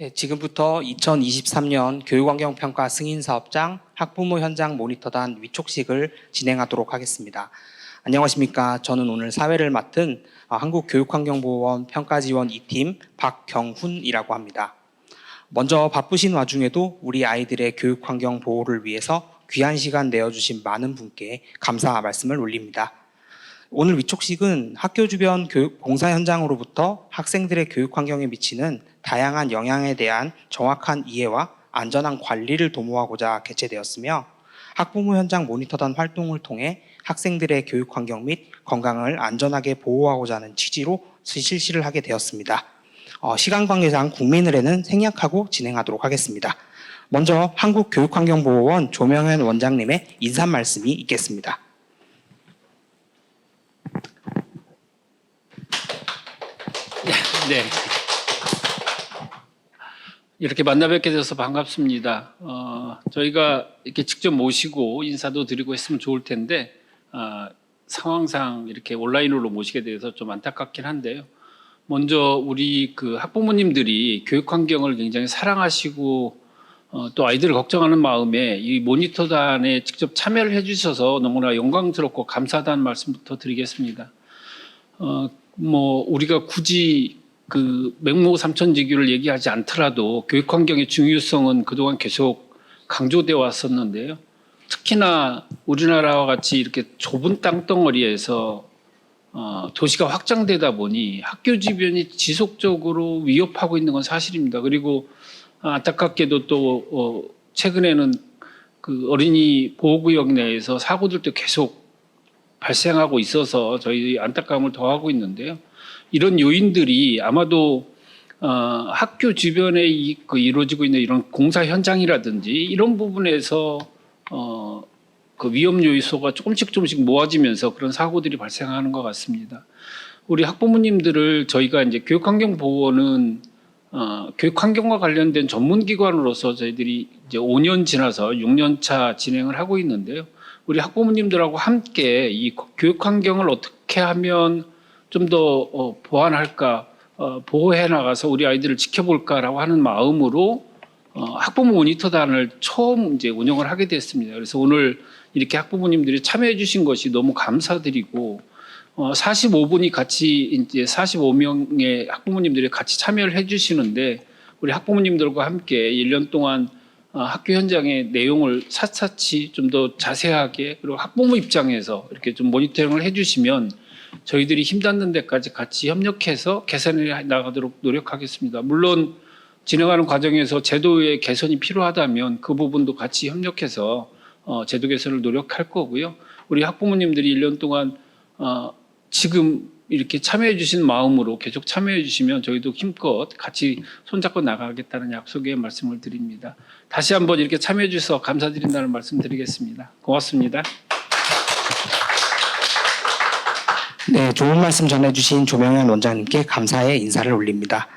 네, 지금부터 2023년 교육환경평가 승인사업장 학부모 현장 모니터단 위촉식을 진행하도록 하겠습니다. 안녕하십니까. 저는 오늘 사회를 맡은 한국교육환경보호원 평가지원 2팀 박경훈이라고 합니다. 먼저 바쁘신 와중에도 우리 아이들의 교육환경 보호를 위해서 귀한 시간 내어주신 많은 분께 감사 말씀을 올립니다. 오늘 위촉식은 학교 주변 교육 봉사 현장으로부터 학생들의 교육 환경에 미치는 다양한 영향에 대한 정확한 이해와 안전한 관리를 도모하고자 개최되었으며 학부모 현장 모니터단 활동을 통해 학생들의 교육 환경 및 건강을 안전하게 보호하고자 하는 취지로 실시를 하게 되었습니다. 시간 관계상 국민의례는 생략하고 진행하도록 하겠습니다. 먼저 한국교육환경보호원 조명현 원장님의 인사 말씀이 있겠습니다. 네. 이렇게 만나 뵙게 돼서 반갑습니다. 저희가 이렇게 직접 모시고 인사도 드리고 했으면 좋을 텐데, 상황상 이렇게 온라인으로 모시게 돼서 좀 안타깝긴 한데요. 먼저 우리 그 학부모님들이 교육 환경을 굉장히 사랑하시고, 또 아이들을 걱정하는 마음에 이 모니터단에 직접 참여를 해주셔서 너무나 영광스럽고 감사하다는 말씀부터 드리겠습니다. 우리가 굳이 그 맹모삼천지교를 얘기하지 않더라도 교육 환경의 중요성은 그동안 계속 강조되어 왔었는데요. 특히나 우리나라와 같이 이렇게 좁은 땅덩어리에서 도시가 확장되다 보니 학교 주변이 지속적으로 위협하고 있는 건 사실입니다. 그리고 안타깝게도 또 최근에는 그 어린이 보호구역 내에서 사고들도 계속 발생하고 있어서 저희 안타까움을 더하고 있는데요. 이런 요인들이 아마도 학교 주변에 이루어지고 있는 이런 공사 현장이라든지 이런 부분에서 그 위험 요소가 조금씩 모아지면서 그런 사고들이 발생하는 것 같습니다. 우리 학부모님들을 저희가 이제 교육환경보호원은 교육환경과 관련된 전문기관으로서 저희들이 이제 5년 지나서 6년 차 진행을 하고 있는데요. 우리 학부모님들하고 함께 이 교육환경을 어떻게 하면 좀 더 보완할까, 보호해 나가서 우리 아이들을 지켜볼까라고 하는 마음으로 학부모 모니터단을 처음 이제 운영을 하게 됐습니다. 그래서 오늘 이렇게 학부모님들이 참여해 주신 것이 너무 감사드리고 45분이 같이 이제 45명의 학부모님들이 같이 참여를 해 주시는데 우리 학부모님들과 함께 1년 동안 학교 현장의 내용을 샅샅이 좀 더 자세하게 그리고 학부모 입장에서 이렇게 좀 모니터링을 해 주시면 저희들이 힘닿는 데까지 같이 협력해서 개선해 나가도록 노력하겠습니다. 물론 진행하는 과정에서 제도의 개선이 필요하다면 그 부분도 같이 협력해서 제도 개선을 노력할 거고요. 우리 학부모님들이 1년 동안 지금 이렇게 참여해 주신 마음으로 계속 참여해 주시면 저희도 힘껏 같이 손잡고 나가겠다는 약속의 말씀을 드립니다. 다시 한번 이렇게 참여해 주셔서 감사드린다는 말씀 드리겠습니다. 고맙습니다. 네, 좋은 말씀 전해주신 조명현 원장님께 감사의 인사를 올립니다.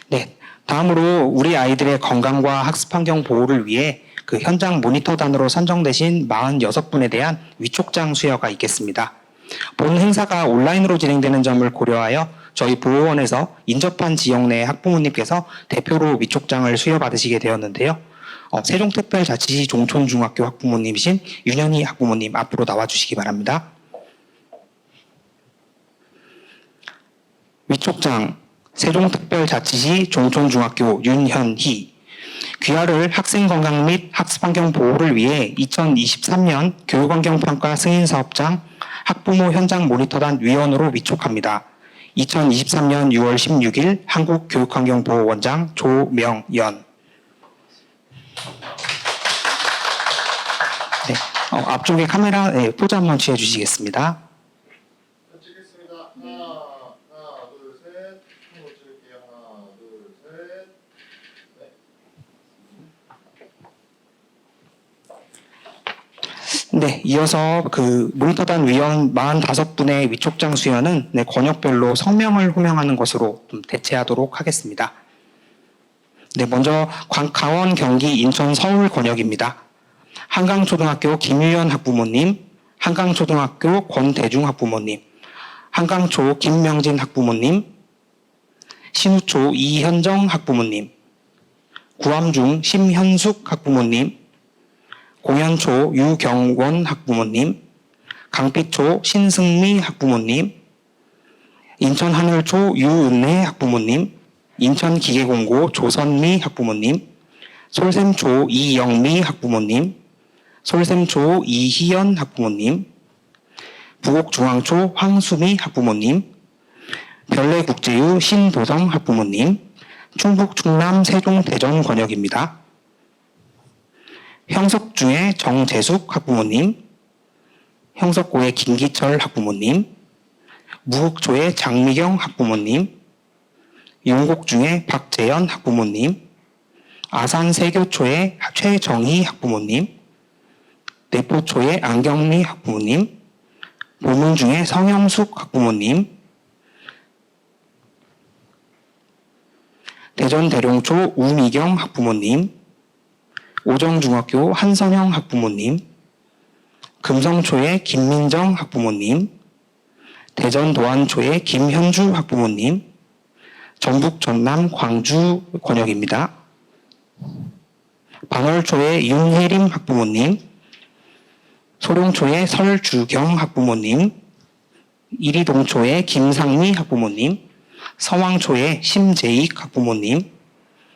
네, 다음으로 우리 아이들의 건강과 학습 환경 보호를 위해 그 현장 모니터단으로 선정되신 46분에 대한 위촉장 수여가 있겠습니다. 본 행사가 온라인으로 진행되는 점을 고려하여 저희 보호원에서 인접한 지역 내 학부모님께서 대표로 위촉장을 수여받으시게 되었는데요. 세종특별자치시 종촌중학교 학부모님이신 윤현희 학부모님 앞으로 나와주시기 바랍니다. 위촉장 세종특별자치시 종촌중학교 윤현희. 귀하를 학생건강 및 학습환경 보호를 위해 2023년 교육환경평가 승인사업장 학부모 현장 모니터단 위원으로 위촉합니다. 2023년 6월 16일 한국교육환경보호원장 조명연. 네, 앞쪽에 카메라 포즈 한번 취해주시겠습니다. 네, 이어서 그 모니터단 위원 45분의 위촉장 수여는 권역별로 성명을 호명하는 것으로 좀 대체하도록 하겠습니다. 네, 먼저 강원, 경기, 인천, 서울 권역입니다. 한강초등학교 김유연 학부모님, 한강초등학교 권대중 학부모님, 한강초 김명진 학부모님, 신우초 이현정 학부모님, 구암중 심현숙 학부모님, 공연초 유경원 학부모님, 강빛초 신승미 학부모님, 인천하늘초 유은혜 학부모님, 인천기계공고 조선미 학부모님, 솔샘초 이영미 학부모님, 솔샘초 이희연 학부모님, 부곡중앙초 황수미 학부모님, 별내국제유 신도성 학부모님, 충북 충남 세종 대전 권역입니다. 형석중의 정재숙 학부모님, 형석고의 김기철 학부모님, 무흑초의 장미경 학부모님, 용곡중의 박재현 학부모님, 아산세교초의 최정희 학부모님, 내포초의 안경미 학부모님, 보문중의 성형숙 학부모님, 대전대룡초 우미경 학부모님, 오정중학교 한선영 학부모님, 금성초의 김민정 학부모님, 대전도안초의 김현주 학부모님, 전북 전남 광주 권역입니다. 방월초의 윤혜림 학부모님, 소룡초의 설주경 학부모님, 이리동초의 김상미 학부모님, 서왕초의 심재익 학부모님,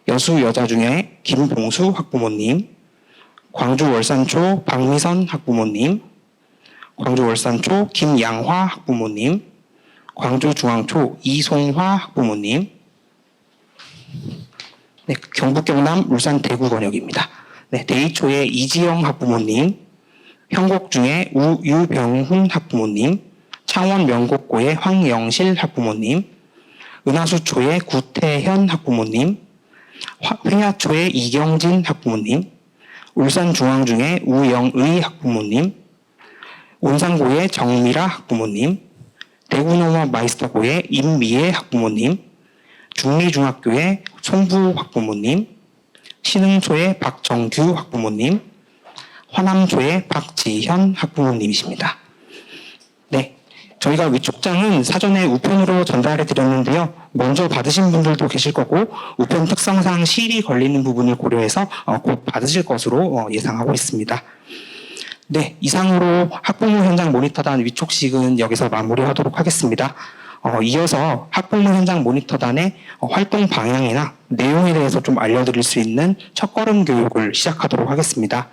여수여자중의 김봉수 학부모님, 광주월산초 박미선 학부모님, 광주월산초 김양화 학부모님, 광주중앙초 이송화 학부모님, 네, 경북 경남 울산 대구 권역입니다. 네, 대이초의 이지영 학부모님, 형곡중의 유병훈 학부모님, 창원 명곡고의 황영실 학부모님, 은하수초의 구태현 학부모님, 회야초의 이경진 학부모님, 울산중앙중의 우영의 학부모님, 온산고의 정미라 학부모님, 대구농업 마이스터고의 임미애 학부모님, 중리중학교의 손부 학부모님, 신흥초의 박정규 학부모님, 화남초의 박지현 학부모님이십니다. 네, 저희가 위촉장은 사전에 우편으로 전달해 드렸는데요. 먼저 받으신 분들도 계실 거고 우편 특성상 시일이 걸리는 부분을 고려해서 곧 받으실 것으로 예상하고 있습니다. 네, 이상으로 학부모 현장 모니터단 위촉식은 여기서 마무리하도록 하겠습니다. 이어서 학부모 현장 모니터단의 활동 방향이나 내용에 대해서 좀 알려드릴 수 있는 첫걸음 교육을 시작하도록 하겠습니다.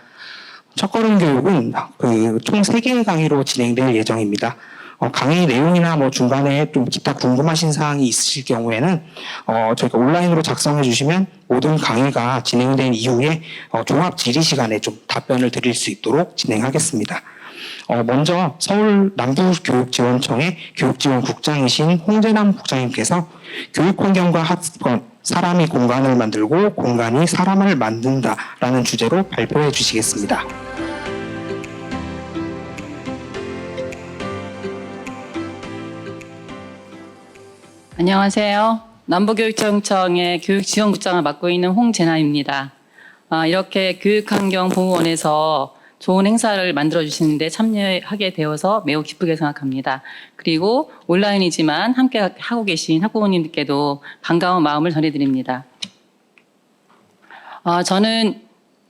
첫걸음 교육은 총 3개의 강의로 진행될 예정입니다. 강의 내용이나 중간에 좀 기타 궁금하신 사항이 있으실 경우에는 저희가 온라인으로 작성해 주시면 모든 강의가 진행된 이후에 종합 질의 시간에 좀 답변을 드릴 수 있도록 진행하겠습니다. 먼저 서울 남부교육지원청의 교육지원국장이신 홍재남 국장님께서 교육환경과 학습권, 사람이 공간을 만들고 공간이 사람을 만든다라는 주제로 발표해 주시겠습니다. 안녕하세요. 남부교육청의 교육지원국장을 맡고 있는 홍재나입니다. 이렇게 교육환경보호원에서 좋은 행사를 만들어주시는데 참여하게 되어서 매우 기쁘게 생각합니다. 그리고 온라인이지만 함께 하고 계신 학부모님들께도 반가운 마음을 전해드립니다. 저는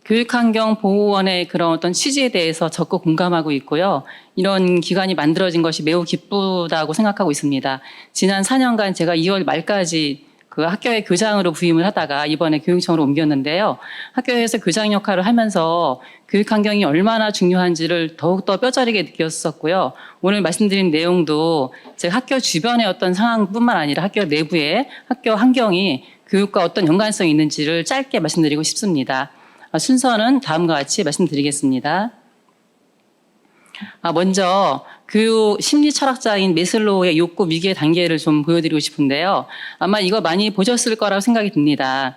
교육환경보호원의 그런 어떤 취지에 대해서 적극 공감하고 있고요. 이런 기관이 만들어진 것이 매우 기쁘다고 생각하고 있습니다. 지난 4년간 제가 2월 말까지 그 학교의 교장으로 부임을 하다가 이번에 교육청으로 옮겼는데요. 학교에서 교장 역할을 하면서 교육환경이 얼마나 중요한지를 더욱더 뼈저리게 느꼈었고요. 오늘 말씀드린 내용도 제가 학교 주변의 어떤 상황뿐만 아니라 학교 내부의 학교 환경이 교육과 어떤 연관성이 있는지를 짧게 말씀드리고 싶습니다. 순서는 다음과 같이 말씀드리겠습니다. 먼저 교육 심리 철학자인 메슬로우의 욕구 위계 단계를 좀 보여드리고 싶은데요. 아마 이거 많이 보셨을 거라고 생각이 듭니다.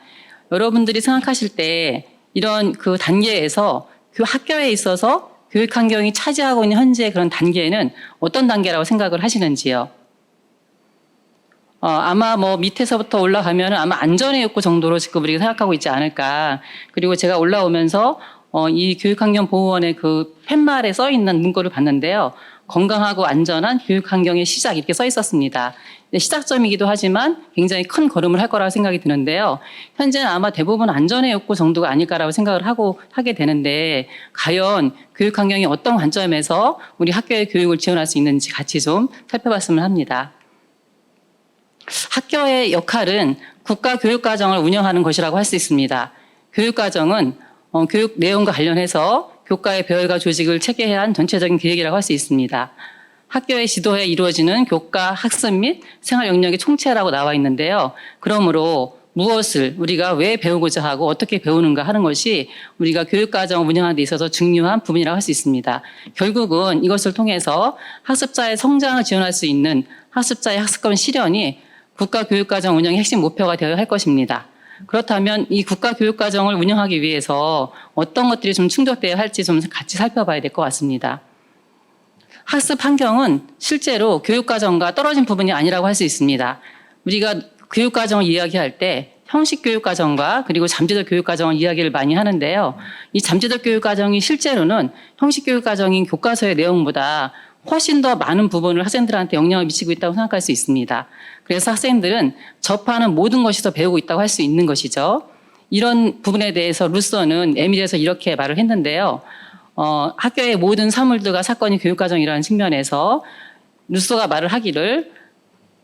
여러분들이 생각하실 때 이런 그 단계에서 그 학교에 있어서 교육 환경이 차지하고 있는 현재 그런 단계는 어떤 단계라고 생각을 하시는지요? 아마 밑에서부터 올라가면 아마 안전의 욕구 정도로 지금 우리가 생각하고 있지 않을까. 그리고 제가 올라오면서 이 교육환경보호원의 그 팻말에 써 있는 문구를 봤는데요. 건강하고 안전한 교육 환경의 시작 이렇게 써 있었습니다. 시작점이기도 하지만 굉장히 큰 걸음을 할 거라고 생각이 드는데요. 현재는 아마 대부분 안전의 욕구 정도가 아닐까라고 생각을 하게 되는데 과연 교육 환경이 어떤 관점에서 우리 학교의 교육을 지원할 수 있는지 같이 좀 살펴봤으면 합니다. 학교의 역할은 국가 교육과정을 운영하는 것이라고 할 수 있습니다. 교육과정은 교육 내용과 관련해서 교과의 배열과 조직을 체계한 전체적인 계획이라고 할 수 있습니다. 학교의 지도에 이루어지는 교과, 학습 및 생활 영역의 총체라고 나와 있는데요. 그러므로 무엇을 우리가 왜 배우고자 하고 어떻게 배우는가 하는 것이 우리가 교육과정을 운영하는 데 있어서 중요한 부분이라고 할 수 있습니다. 결국은 이것을 통해서 학습자의 성장을 지원할 수 있는 학습자의 학습권 실현이 국가교육과정 운영의 핵심 목표가 되어야 할 것입니다. 그렇다면 이 국가교육과정을 운영하기 위해서 어떤 것들이 좀 충족되어야 할지 좀 같이 살펴봐야 될 것 같습니다. 학습 환경은 실제로 교육과정과 떨어진 부분이 아니라고 할 수 있습니다. 우리가 교육과정을 이야기할 때 형식 교육과정과 그리고 잠재적 교육과정을 이야기를 많이 하는데요. 이 잠재적 교육과정이 실제로는 형식 교육과정인 교과서의 내용보다 훨씬 더 많은 부분을 학생들한테 영향을 미치고 있다고 생각할 수 있습니다. 그래서 학생들은 접하는 모든 것에서 배우고 있다고 할 수 있는 것이죠. 이런 부분에 대해서 루소는 에밀에서 이렇게 말을 했는데요. 학교의 모든 사물들과 사건이 교육과정이라는 측면에서 루소가 말을 하기를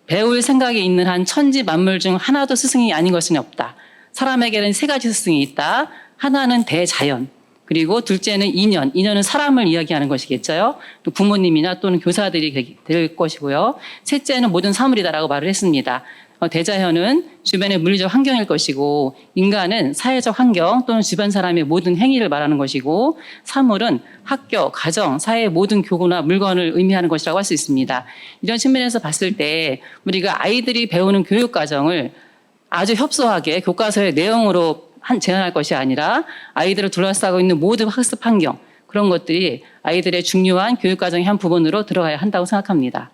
배울 생각이 있는 한 천지 만물 중 하나도 스승이 아닌 것은 없다. 사람에게는 세 가지 스승이 있다. 하나는 대자연, 그리고 둘째는 인연. 인연은 사람을 이야기하는 것이겠죠. 또 부모님이나 또는 교사들이 될 것이고요. 셋째는 모든 사물이다라고 말을 했습니다. 대자연은 주변의 물리적 환경일 것이고 인간은 사회적 환경 또는 주변 사람의 모든 행위를 말하는 것이고 사물은 학교, 가정, 사회의 모든 교구나 물건을 의미하는 것이라고 할 수 있습니다. 이런 측면에서 봤을 때 우리가 아이들이 배우는 교육 과정을 아주 협소하게 교과서의 내용으로 제한할 것이 아니라 아이들을 둘러싸고 있는 모든 학습 환경, 그런 것들이 아이들의 중요한 교육 과정의 한 부분으로 들어가야 한다고 생각합니다.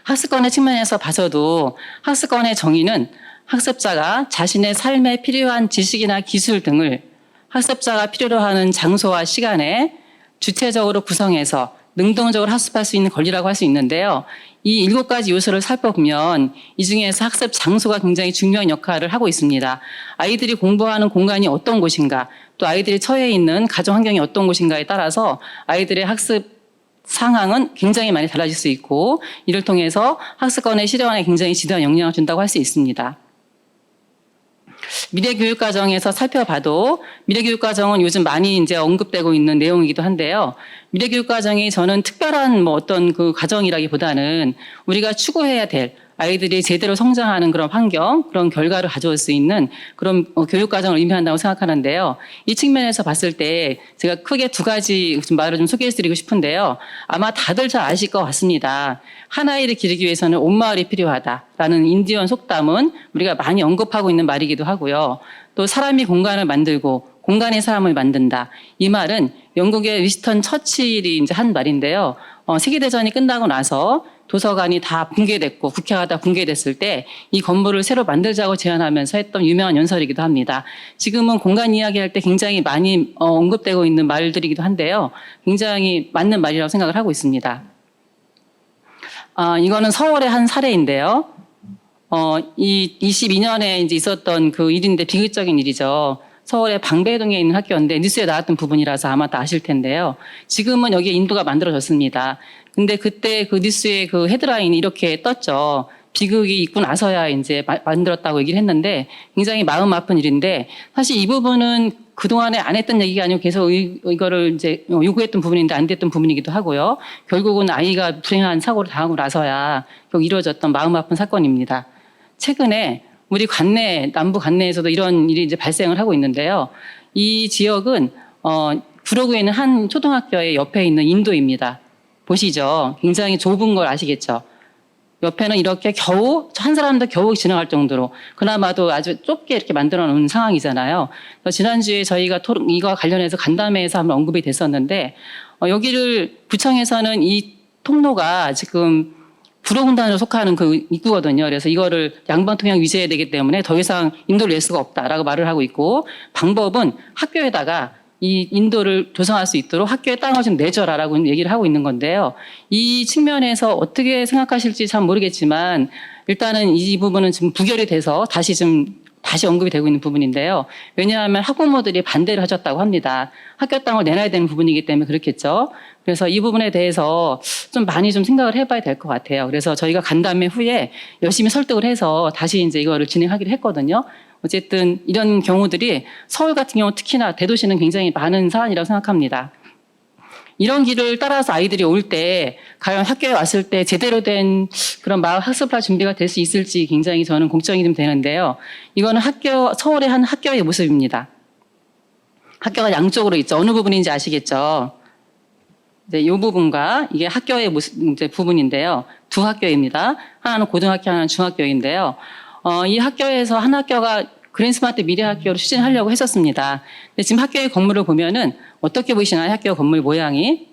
학습권의 측면에서 봐서도 학습권의 정의는 학습자가 자신의 삶에 필요한 지식이나 기술 등을 학습자가 필요로 하는 장소와 시간에 주체적으로 구성해서 능동적으로 학습할 수 있는 권리라고 할 수 있는데요. 이 7가지 요소를 살펴보면 이 중에서 학습 장소가 굉장히 중요한 역할을 하고 있습니다. 아이들이 공부하는 공간이 어떤 곳인가, 또 아이들이 처해 있는 가정 환경이 어떤 곳인가에 따라서 아이들의 학습 상황은 굉장히 많이 달라질 수 있고 이를 통해서 학습권의 실현에 굉장히 지대한 영향을 준다고 할 수 있습니다. 미래교육과정에서 살펴봐도 미래교육과정은 요즘 많이 이제 언급되고 있는 내용이기도 한데요. 미래교육과정이 저는 특별한 어떤 그 과정이라기보다는 우리가 추구해야 될 아이들이 제대로 성장하는 그런 환경, 그런 결과를 가져올 수 있는 그런 교육과정을 의미한다고 생각하는데요. 이 측면에서 봤을 때 제가 크게 2가지 말을 좀 소개해드리고 싶은데요. 아마 다들 잘 아실 것 같습니다. 한 아이를 기르기 위해서는 온 마을이 필요하다라는 인디언 속담은 우리가 많이 언급하고 있는 말이기도 하고요. 또 사람이 공간을 만들고 공간이 사람을 만든다. 이 말은 영국의 위스턴 처칠이 이제 한 말인데요. 세계대전이 끝나고 나서 도서관이 다 붕괴됐고 국회가 다 붕괴됐을 때 이 건물을 새로 만들자고 제안하면서 했던 유명한 연설이기도 합니다. 지금은 공간 이야기할 때 굉장히 많이 언급되고 있는 말들이기도 한데요. 굉장히 맞는 말이라고 생각을 하고 있습니다. 이거는 서울의 한 사례인데요. 이 22년에 이제 있었던 그 일인데 비극적인 일이죠. 서울의 방배동에 있는 학교인데 뉴스에 나왔던 부분이라서 아마 다 아실 텐데요. 지금은 여기에 인도가 만들어졌습니다. 근데 그때 그 뉴스의 그 헤드라인이 이렇게 떴죠. 비극이 있고 나서야 이제 만들었다고 얘기를 했는데 굉장히 마음 아픈 일인데 사실 이 부분은 그동안에 안 했던 얘기가 아니고 계속 이거를 이제 요구했던 부분인데 안 됐던 부분이기도 하고요. 결국은 아이가 불행한 사고를 당하고 나서야 결국 이루어졌던 마음 아픈 사건입니다. 최근에 우리 관내, 남부 관내에서도 이런 일이 이제 발생을 하고 있는데요. 이 지역은 구로구에 있는 한 초등학교의 옆에 있는 인도입니다. 보시죠. 굉장히 좁은 걸 아시겠죠. 옆에는 이렇게 겨우 한 사람도 겨우 지나갈 정도로 그나마도 아주 좁게 이렇게 만들어 놓은 상황이잖아요. 지난주에 저희가 이거 관련해서 간담회에서 한번 언급이 됐었는데 여기를 구청에서는 이 통로가 지금 불호군단으로 속하는 그 입구거든요. 그래서 이거를 양방통행 유지해야 되기 때문에 더 이상 인도를 낼 수가 없다라고 말을 하고 있고 방법은 학교에다가 이 인도를 조성할 수 있도록 학교에 땅을 좀 내줘라라고 얘기를 하고 있는 건데요. 이 측면에서 어떻게 생각하실지 참 모르겠지만 일단은 이 부분은 지금 부결이 돼서 다시 언급이 되고 있는 부분인데요. 왜냐하면 학부모들이 반대를 하셨다고 합니다. 학교 땅을 내놔야 되는 부분이기 때문에 그렇겠죠. 그래서 이 부분에 대해서 좀 많이 좀 생각을 해봐야 될 것 같아요. 그래서 저희가 간담회 후에 열심히 설득을 해서 다시 이제 이거를 진행하기로 했거든요. 어쨌든 이런 경우들이 서울 같은 경우 특히나 대도시는 굉장히 많은 사안이라고 생각합니다. 이런 길을 따라서 아이들이 올 때 과연 학교에 왔을 때 제대로 된 그런 마을 학습할 준비가 될 수 있을지 굉장히 저는 걱정이 좀 되는데요. 이거는 서울의 한 학교의 모습입니다. 학교가 양쪽으로 있죠. 어느 부분인지 아시겠죠? 이 부분과 이게 학교의 모습, 이제 부분인데요. 두 학교입니다. 하나는 고등학교, 하나는 중학교인데요. 이 학교에서 한 학교가 그린스마트 미래학교로 추진하려고 했었습니다. 근데 지금 학교의 건물을 보면은 어떻게 보이시나요? 학교 건물 모양이?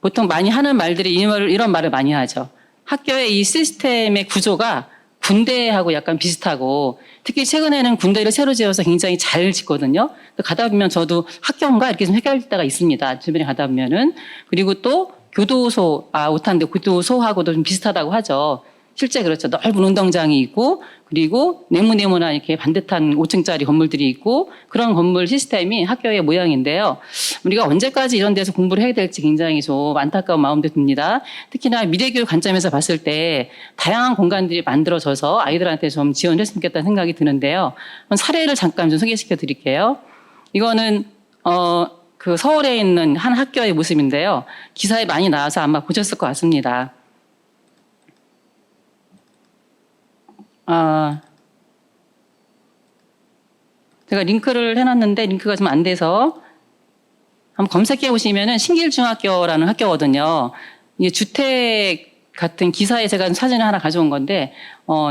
보통 많이 하는 말들이 이런 말을 많이 하죠. 학교의 이 시스템의 구조가 군대하고 약간 비슷하고 특히 최근에는 군대를 새로 지어서 굉장히 잘 짓거든요. 가다 보면 저도 학교인가 이렇게 좀 헷갈릴 때가 있습니다. 주변에 가다 보면은. 그리고 또 교도소, 오탄데 교도소하고도 좀 비슷하다고 하죠. 실제 그렇죠. 넓은 운동장이 있고 그리고 네모네모나 이렇게 반듯한 5층짜리 건물들이 있고 그런 건물 시스템이 학교의 모양인데요. 우리가 언제까지 이런 데서 공부를 해야 될지 굉장히 좀 안타까운 마음도 듭니다. 특히나 미래교육 관점에서 봤을 때 다양한 공간들이 만들어져서 아이들한테 좀 지원을 했으면 좋겠다는 생각이 드는데요. 사례를 잠깐 좀 소개시켜 드릴게요. 이거는 그 서울에 있는 한 학교의 모습인데요. 기사에 많이 나와서 아마 보셨을 것 같습니다. 제가 링크를 해놨는데 링크가 좀 안 돼서 한번 검색해 보시면은 신길중학교라는 학교거든요. 이게 주택 같은 기사에 제가 사진을 하나 가져온 건데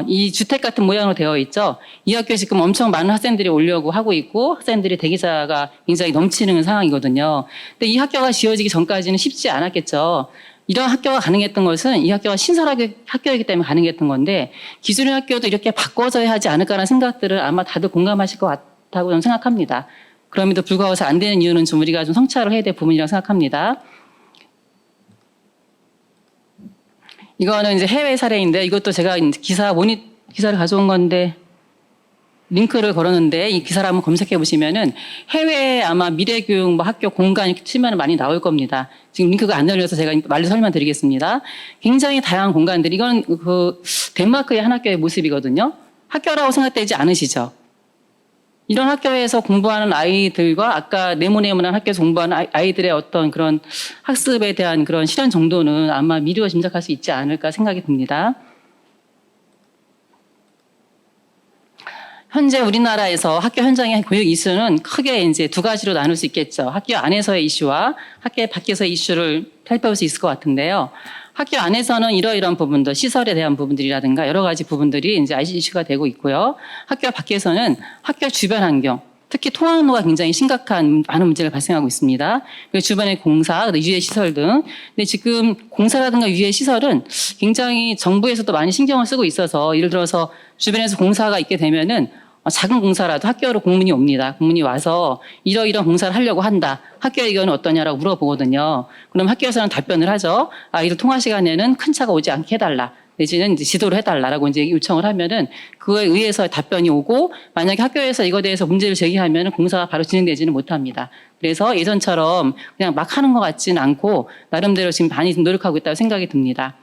이 주택 같은 모양으로 되어 있죠. 이 학교에 지금 엄청 많은 학생들이 오려고 하고 있고 학생들이 대기자가 굉장히 넘치는 상황이거든요. 근데 이 학교가 지어지기 전까지는 쉽지 않았겠죠. 이런 학교가 가능했던 것은 이 학교가 신설하게 학교이기 때문에 가능했던 건데 기존의 학교도 이렇게 바꿔져야 하지 않을까라는 생각들을 아마 다들 공감하실 것 같다고 저는 생각합니다. 그럼에도 불구하고 잘 안 되는 이유는 좀 우리가 좀 성찰을 해야 될 부분이라고 생각합니다. 이거는 이제 해외 사례인데 이것도 제가 기사를 가져온 건데 링크를 걸었는데 이 기사를 한번 검색해 보시면은 해외 아마 미래교육 학교 공간 이렇게 치면 많이 나올 겁니다. 지금 링크가 안 열려서 제가 말로 설명드리겠습니다. 굉장히 다양한 공간들이 이건 그 덴마크의 한 학교의 모습이거든요. 학교라고 생각되지 않으시죠? 이런 학교에서 공부하는 아이들과 아까 네모네모난 학교에서 공부하는 아이들의 어떤 그런 학습에 대한 그런 실현 정도는 아마 미루어 짐작할 수 있지 않을까 생각이 듭니다. 현재 우리나라에서 학교 현장의 교육 이슈는 크게 이제 두 가지로 나눌 수 있겠죠. 학교 안에서의 이슈와 학교 밖에서의 이슈를 살펴볼 수 있을 것 같은데요. 학교 안에서는 이러이러한 부분들, 시설에 대한 부분들이라든가 여러 가지 부분들이 이제 이슈가 되고 있고요. 학교 밖에서는 학교 주변 환경, 특히 통학로가 굉장히 심각한 많은 문제가 발생하고 있습니다. 그리고 주변의 공사, 유해 시설 등. 근데 지금 공사라든가 유해 시설은 굉장히 정부에서도 많이 신경을 쓰고 있어서 예를 들어서 주변에서 공사가 있게 되면은 작은 공사라도 학교로 공문이 옵니다. 공문이 와서 이러이러한 공사를 하려고 한다. 학교 의견은 어떠냐라고 물어보거든요. 그럼 학교에서는 답변을 하죠. 아이들 통화 시간에는 큰 차가 오지 않게 해달라. 내지는 이제 지도를 해달라라고 이제 요청을 하면은 그거에 의해서 답변이 오고 만약에 학교에서 이거에 대해서 문제를 제기하면은 공사가 바로 진행되지는 못합니다. 그래서 예전처럼 그냥 막 하는 것 같지는 않고 나름대로 지금 많이 노력하고 있다고 생각이 듭니다.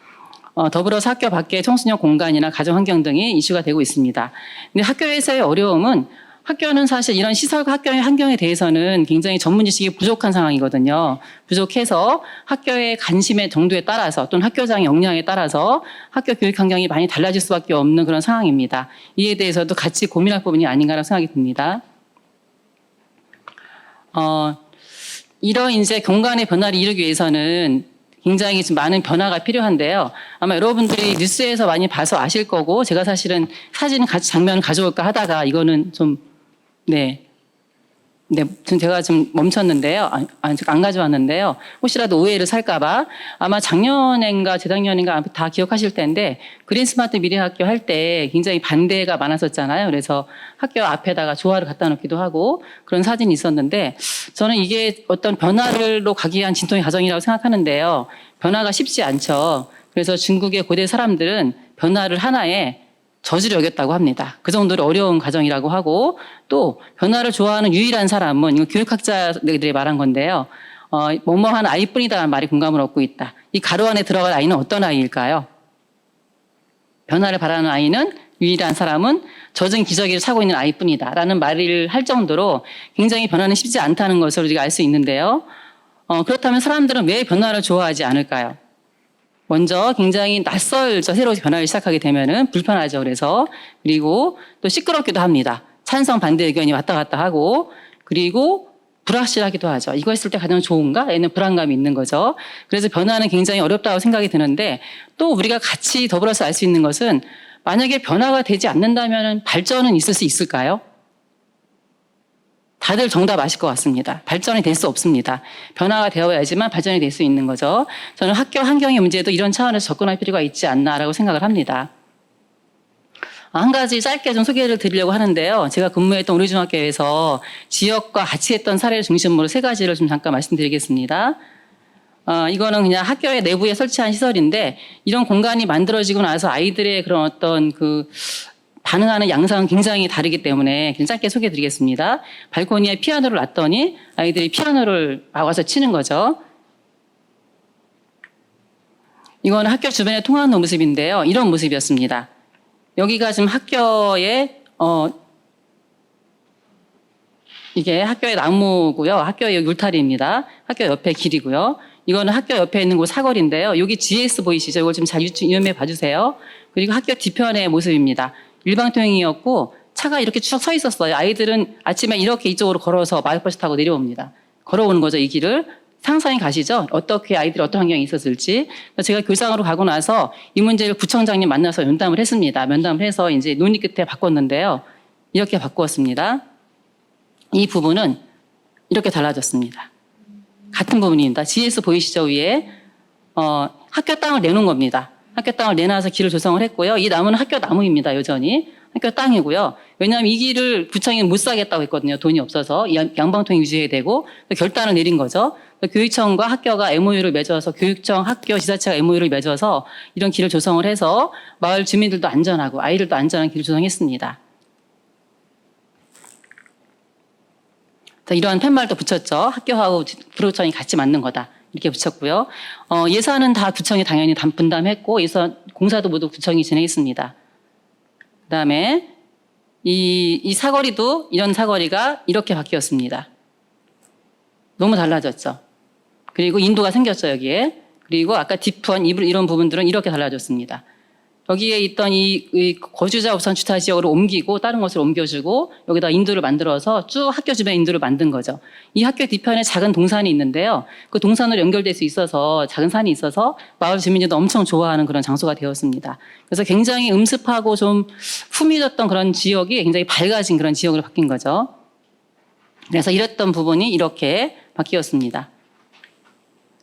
더불어서 학교 밖의 청소년 공간이나 가정 환경 등이 이슈가 되고 있습니다. 근데 학교에서의 어려움은 학교는 사실 이런 시설과 학교의 환경에 대해서는 굉장히 전문 지식이 부족한 상황이거든요. 부족해서 학교의 관심의 정도에 따라서 또는 학교장의 역량에 따라서 학교 교육 환경이 많이 달라질 수밖에 없는 그런 상황입니다. 이에 대해서도 같이 고민할 부분이 아닌가라는 생각이 듭니다. 이런 이제 공간의 변화를 이루기 위해서는 굉장히 좀 많은 변화가 필요한데요. 아마 여러분들이 뉴스에서 많이 봐서 아실 거고 제가 사실은 사진 같이 장면을 가져올까 하다가 이거는 좀 네, 제가 좀 멈췄는데요. 안 가져왔는데요. 혹시라도 오해를 살까봐 아마 작년인가 재작년인가 다 기억하실 텐데 그린 스마트 미래학교 할 때 굉장히 반대가 많았었잖아요. 그래서 학교 앞에다가 조화를 갖다 놓기도 하고 그런 사진이 있었는데 저는 이게 어떤 변화로 가기 위한 진통의 과정이라고 생각하는데요. 변화가 쉽지 않죠. 그래서 중국의 고대 사람들은 변화를 하나의 저주를 여겼다고 합니다. 그 정도로 어려운 과정이라고 하고 또 변화를 좋아하는 유일한 사람은 이거 교육학자들이 말한 건데요. 뭐뭐한 아이뿐이다라는 말이 공감을 얻고 있다. 이 가로 안에 들어갈 아이는 어떤 아이일까요? 변화를 바라는 아이는 유일한 사람은 젖은 기저귀를 차고 있는 아이뿐이다라는 말을 할 정도로 굉장히 변화는 쉽지 않다는 것을 우리가 알 수 있는데요. 그렇다면 사람들은 왜 변화를 좋아하지 않을까요? 먼저 굉장히 낯설죠. 새로 변화를 시작하게 되면은 불편하죠. 그리고 또 시끄럽기도 합니다. 찬성 반대 의견이 왔다 갔다 하고 그리고 불확실하기도 하죠. 이거 했을 때 가장 좋은가? 에는 불안감이 있는 거죠. 그래서 변화는 굉장히 어렵다고 생각이 드는데 또 우리가 같이 더불어서 알 수 있는 것은 만약에 변화가 되지 않는다면 발전은 있을 수 있을까요? 다들 정답 아실 것 같습니다. 발전이 될 수 없습니다. 변화가 되어야지만 발전이 될 수 있는 거죠. 저는 학교 환경의 문제도 이런 차원에서 접근할 필요가 있지 않나라고 생각을 합니다. 한 가지 짧게 좀 소개를 드리려고 하는데요. 제가 근무했던 우리 중학교에서 지역과 같이 했던 사례를 중심으로 세 가지를 좀 잠깐 말씀드리겠습니다. 이거는 그냥 학교의 내부에 설치한 시설인데 이런 공간이 만들어지고 나서 아이들의 그런 어떤 반응하는 양상은 굉장히 다르기 때문에 그냥 짧게 소개해드리겠습니다. 발코니에 피아노를 놨더니 아이들이 피아노를 와서 치는 거죠. 이거는 학교 주변에 통하는 모습인데요. 이런 모습이었습니다. 여기가 지금 학교의 이게 학교의 나무고요. 학교의 울타리입니다. 학교 옆에 길이고요. 이거는 학교 옆에 있는 곳 사거리인데요. 여기 GS 보이시죠? 이걸 좀 잘 유념해 봐주세요. 그리고 학교 뒤편의 모습입니다. 일방통행이었고 차가 이렇게 쭉 서 있었어요. 아이들은 아침에 이렇게 이쪽으로 걸어서 마을버스 타고 내려옵니다. 걸어오는 거죠, 이 길을. 상상이 가시죠? 어떻게 아이들이 어떤 환경에 있었을지. 제가 교장으로 가고 나서 이 문제를 구청장님 만나서 면담을 했습니다. 면담을 해서 이제 논의 끝에 바꿨는데요. 이렇게 바꾸었습니다. 이 부분은 이렇게 달라졌습니다. 같은 부분입니다. GS 보이시죠, 위에? 학교 땅을 내놓은 겁니다. 학교 땅을 내놔서 길을 조성을 했고요. 이 나무는 학교 나무입니다, 여전히. 학교 땅이고요. 왜냐하면 이 길을 구청이 못 사겠다고 했거든요. 돈이 없어서. 양방통행 유지해야 되고 결단을 내린 거죠. 교육청과 학교가 MOU를 맺어서 교육청, 학교, 지자체가 MOU를 맺어서 이런 길을 조성을 해서 마을 주민들도 안전하고 아이들도 안전한 길을 조성했습니다. 이러한 팻말도 붙였죠. 학교하고 구청이 같이 만든 거다. 이렇게 붙였고요. 예산은 다 구청이 당연히 분담했고 예산 공사도 모두 구청이 진행했습니다. 그다음에 이 사거리도 이런 사거리가 이렇게 바뀌었습니다. 너무 달라졌죠. 그리고 인도가 생겼죠, 여기에. 그리고 아까 뒤편 이런 부분들은 이렇게 달라졌습니다. 여기에 있던 이 거주자 우선 주차 지역으로 옮기고 다른 곳으로 옮겨주고 여기다 인도를 만들어서 쭉 학교 주변에 인도를 만든 거죠. 이 학교 뒤편에 작은 동산이 있는데요. 그 동산으로 연결될 수 있어서 작은 산이 있어서 마을 주민들도 엄청 좋아하는 그런 장소가 되었습니다. 그래서 굉장히 음습하고 좀 후미졌던 그런 지역이 굉장히 밝아진 그런 지역으로 바뀐 거죠. 그래서 이랬던 부분이 이렇게 바뀌었습니다.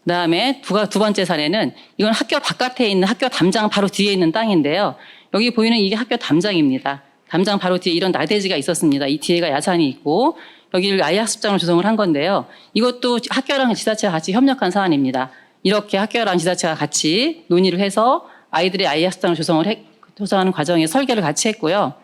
그다음에 두 번째 사례는 이건 학교 바깥에 있는 학교 담장 바로 뒤에 있는 땅인데요. 여기 보이는 이게 학교 담장입니다. 담장 바로 뒤에 이런 나대지가 있었습니다. 이 뒤에가 야산이 있고 여기를 아이학습장으로 조성을 한 건데요. 이것도 학교랑 지자체가 같이 협력한 사안입니다. 이렇게 학교랑 지자체가 같이 논의를 해서 아이들의 아이학습장을 조성하는 과정에 설계를 같이 했고요.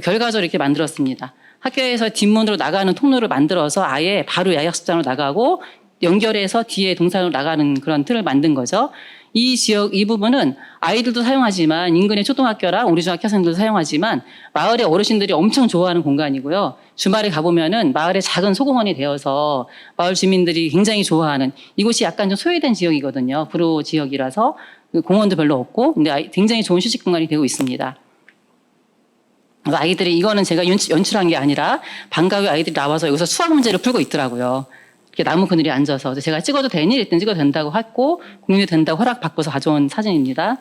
결과적으로 이렇게 만들었습니다. 학교에서 뒷문으로 나가는 통로를 만들어서 아예 바로 아이학습장으로 나가고 연결해서 뒤에 동산으로 나가는 그런 틀을 만든 거죠. 이 지역, 이 부분은 아이들도 사용하지만 인근의 초등학교랑 우리 중학교 학생들도 사용하지만 마을의 어르신들이 엄청 좋아하는 공간이고요. 주말에 가보면은 마을의 작은 소공원이 되어서 마을 주민들이 굉장히 좋아하는 이곳이 약간 좀 소외된 지역이거든요. 구로 지역이라서 공원도 별로 없고 근데 굉장히 좋은 휴식 공간이 되고 있습니다. 아이들이 이거는 제가 연출한 게 아니라 방과 후 아이들이 나와서 여기서 수학 문제를 풀고 있더라고요. 이렇게 나무 그늘에 앉아서 제가 찍어도 되니? 이랬더니 찍어도 된다고 했고 공유도 된다고 허락받고서 가져온 사진입니다.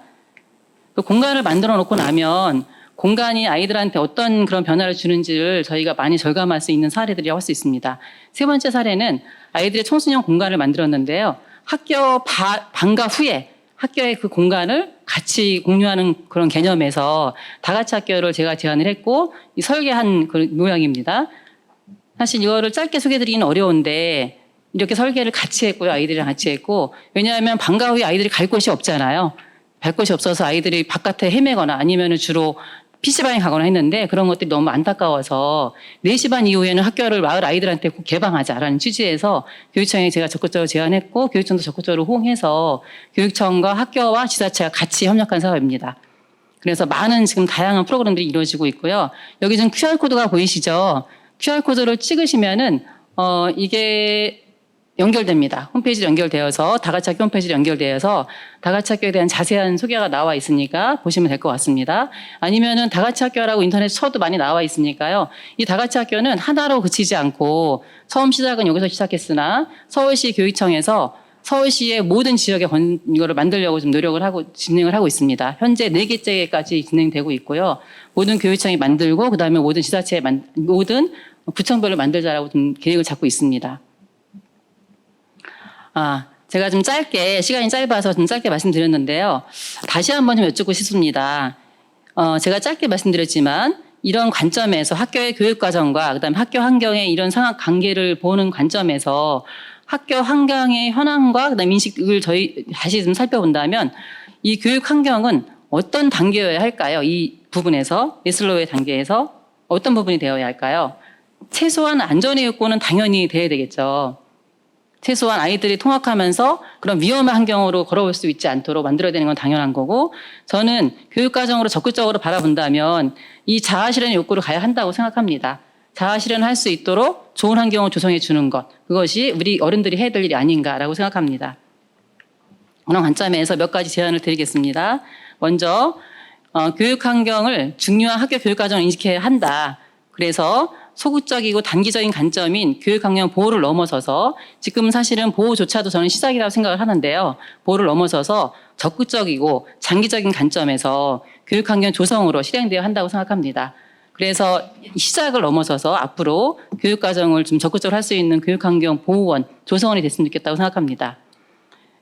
그 공간을 만들어 놓고 나면 공간이 아이들한테 어떤 그런 변화를 주는지를 저희가 많이 절감할 수 있는 사례들이라고 할 수 있습니다. 세 번째 사례는 아이들의 청소년 공간을 만들었는데요. 학교 방과 후에 학교의 그 공간을 같이 공유하는 그런 개념에서 다 같이 학교를 제가 제안을 했고 설계한 그 모양입니다. 사실 이거를 짧게 소개드리기는 어려운데 이렇게 설계를 같이 했고요. 아이들이랑 같이 했고 왜냐하면 방과 후에 아이들이 갈 곳이 없잖아요. 갈 곳이 없어서 아이들이 바깥에 헤매거나 아니면 주로 PC방에 가거나 했는데 그런 것들이 너무 안타까워서 4시 반 이후에는 학교를 마을 아이들한테 꼭 개방하자라는 취지에서 교육청에 제가 적극적으로 제안했고 교육청도 적극적으로 호응해서 교육청과 학교와 지자체가 같이 협력한 사업입니다. 그래서 많은 지금 다양한 프로그램들이 이루어지고 있고요. 여기 지금 QR코드가 보이시죠? QR코드를 찍으시면은 이게 연결됩니다. 홈페이지로 연결되어서 다같이 학교 홈페이지로 연결되어서 다같이 학교에 대한 자세한 소개가 나와 있으니까 보시면 될 것 같습니다. 아니면은 다같이 학교라고 인터넷 쳐도 많이 나와 있으니까요. 이 다같이 학교는 하나로 그치지 않고 처음 시작은 여기서 시작했으나 서울시 교육청에서 서울시의 모든 지역에 이거를 만들려고 좀 노력을 하고 진행을 하고 있습니다. 현재 4개째까지 진행되고 있고요. 모든 교육청이 만들고 그다음에 모든 지자체 모든 구청별로 만들자라고 좀 계획을 잡고 있습니다. 제가 좀 짧게, 시간이 짧아서 좀 짧게 말씀드렸는데요. 다시 한번 좀 여쭙고 싶습니다. 제가 짧게 말씀드렸지만, 이런 관점에서 학교의 교육과정과 그다음에 학교 환경의 이런 상황 관계를 보는 관점에서 학교 환경의 현황과 그다음에 인식을 저희 다시 좀 살펴본다면, 이 교육 환경은 어떤 단계여야 할까요? 이 부분에서, 예슬로의 단계에서 어떤 부분이 되어야 할까요? 최소한 안전의 요건은 당연히 돼야 되겠죠. 최소한 아이들이 통학하면서 그런 위험한 환경으로 걸어올 수 있지 않도록 만들어야 되는 건 당연한 거고 저는 교육과정으로 적극적으로 바라본다면 이 자아실현 욕구로 가야 한다고 생각합니다. 자아실현할 수 있도록 좋은 환경을 조성해 주는 것 그것이 우리 어른들이 해야 될 일이 아닌가라고 생각합니다. 그런 관점에서 몇 가지 제안을 드리겠습니다. 먼저 교육 환경을 중요한 학교 교육과정을 인식해야 한다. 그래서 소극적이고 단기적인 관점인 교육환경 보호를 넘어서서 지금 사실은 보호조차도 저는 시작이라고 생각을 하는데요. 보호를 넘어서서 적극적이고 장기적인 관점에서 교육환경 조성으로 실행되어야 한다고 생각합니다. 그래서 시작을 넘어서서 앞으로 교육과정을 좀 적극적으로 할 수 있는 교육환경 보호원 조성원이 됐으면 좋겠다고 생각합니다.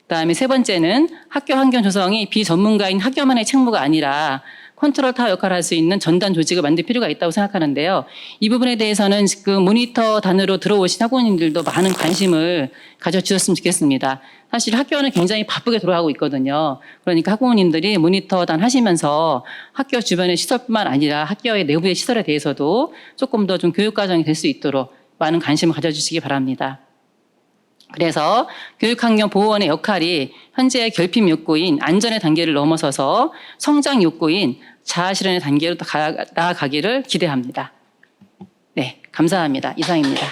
그다음에 세 번째는 학교 환경 조성이 비전문가인 학교만의 책무가 아니라 컨트롤 타워 역할을 할 수 있는 전단 조직을 만들 필요가 있다고 생각하는데요. 이 부분에 대해서는 지금 모니터 단으로 들어오신 학부모님들도 많은 관심을 가져주셨으면 좋겠습니다. 사실 학교는 굉장히 바쁘게 돌아가고 있거든요. 그러니까 학부모님들이 모니터 단 하시면서 학교 주변의 시설뿐만 아니라 학교의 내부의 시설에 대해서도 조금 더 좀 교육과정이 될 수 있도록 많은 관심을 가져주시기 바랍니다. 그래서 교육환경 보호원의 역할이 현재의 결핍 욕구인 안전의 단계를 넘어서서 성장 욕구인 자아실현의 단계로 나아가기를 기대합니다. 네, 감사합니다. 이상입니다.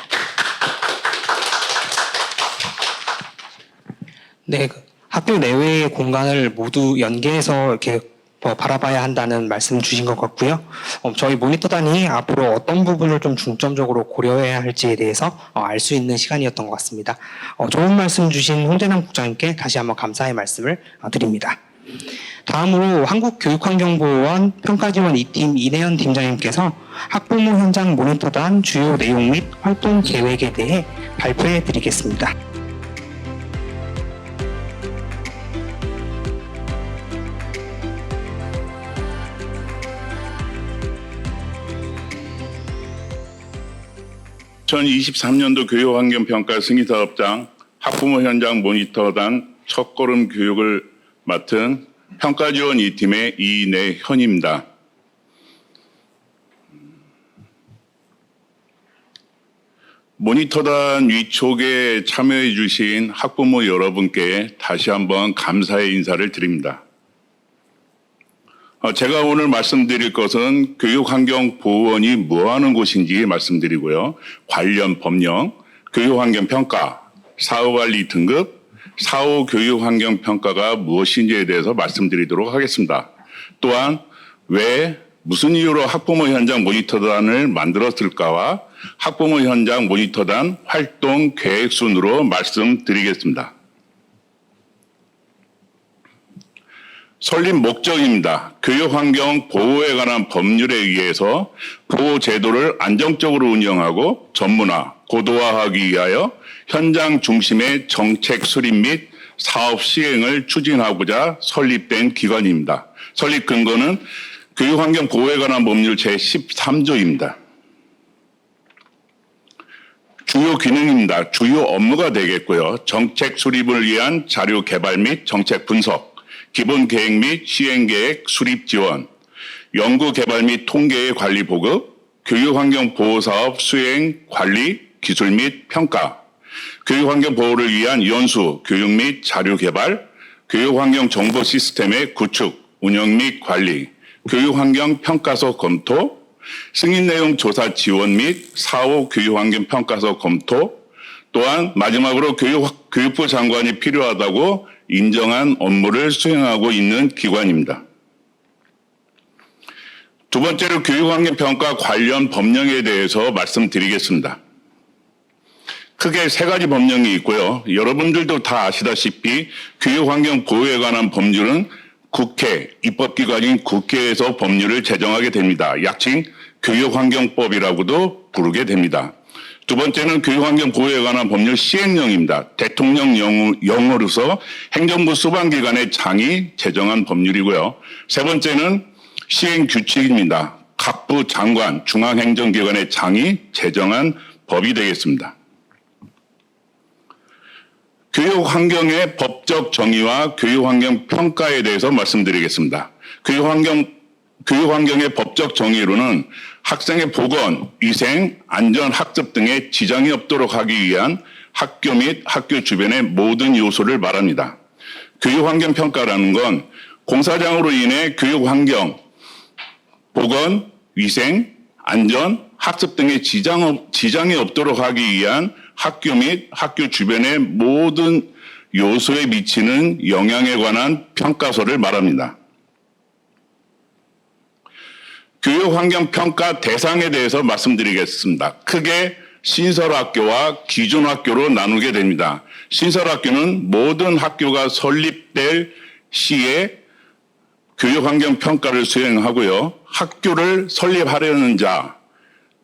네, 학교 내외의 공간을 모두 연계해서 이렇게 바라봐야 한다는 말씀 주신 것 같고요. 저희 모니터단이 앞으로 어떤 부분을 좀 중점적으로 고려해야 할지에 대해서 알 수 있는 시간이었던 것 같습니다. 좋은 말씀 주신 홍재남 국장님께 다시 한번 감사의 말씀을 드립니다. 다음으로 한국교육환경보호원 평가지원 2팀 이내연 팀장님께서 학부모 현장 모니터단 주요 내용 및 활동 계획에 대해 발표해 드리겠습니다. (2023년도) 교육환경평가 승인사업장 학부모 현장 모니터단 첫걸음 교육을 맡은 평가지원 2팀의 이내현입니다. 모니터단 위촉에 참여해 주신 학부모 여러분께 다시 한번 감사의 인사를 드립니다. 제가 오늘 말씀드릴 것은 교육환경보호원이 뭐하는 곳인지 말씀드리고요. 관련 법령, 교육환경평가, 사후관리 등급, 사후 교육환경평가가 무엇인지에 대해서 말씀드리도록 하겠습니다. 또한 왜 무슨 이유로 학부모 현장 모니터단을 만들었을까와 학부모 현장 모니터단 활동 계획 순으로 말씀드리겠습니다. 설립 목적입니다. 교육환경 보호에 관한 법률에 의해서 보호 제도를 안정적으로 운영하고 전문화, 고도화하기 위하여 현장 중심의 정책 수립 및 사업 시행을 추진하고자 설립된 기관입니다. 설립 근거는 교육환경 보호에 관한 법률 제13조입니다. 주요 기능입니다. 주요 업무가 되겠고요. 정책 수립을 위한 자료 개발 및 정책 분석, 기본 계획 및 시행 계획 수립 지원, 연구 개발 및 통계의 관리 보급, 교육환경 보호 사업 수행 관리, 기술 및 평가, 교육환경 보호를 위한 연수, 교육 및 자료 개발, 교육환경 정보 시스템의 구축, 운영 및 관리, 교육환경 평가서 검토, 승인 내용 조사 지원 및 사후 교육환경 평가서 검토, 또한 마지막으로 교육부 장관이 필요하다고 인정한 업무를 수행하고 있는 기관입니다. 두 번째로 교육환경 평가 관련 법령에 대해서 말씀드리겠습니다. 크게 세 가지 법령이 있고요. 여러분들도 다 아시다시피 교육환경 보호에 관한 법률은 국회, 입법기관인 국회에서 법률을 제정하게 됩니다. 약칭 교육환경법이라고도 부르게 됩니다. 두 번째는 교육환경 보호에 관한 법률 시행령입니다. 대통령령으로서 행정부 수반기관의 장이 제정한 법률이고요. 세 번째는 시행규칙입니다. 각부 장관, 중앙행정기관의 장이 제정한 법이 되겠습니다. 교육환경의 법적 정의와 교육환경 평가에 대해서 말씀드리겠습니다. 교육환경의 법적 정의로는 학생의 보건, 위생, 안전, 학습 등의 지장이 없도록 하기 위한 학교 및 학교 주변의 모든 요소를 말합니다. 교육환경 평가라는 건 공사장으로 인해 교육환경, 보건, 위생, 안전, 학습 등의 지장이 없도록 하기 위한 학교 및 학교 주변의 모든 요소에 미치는 영향에 관한 평가서를 말합니다. 교육환경평가 대상에 대해서 말씀드리겠습니다. 크게 신설학교와 기존학교로 나누게 됩니다. 신설학교는 모든 학교가 설립될 시에 교육환경평가를 수행하고요. 학교를 설립하려는 자,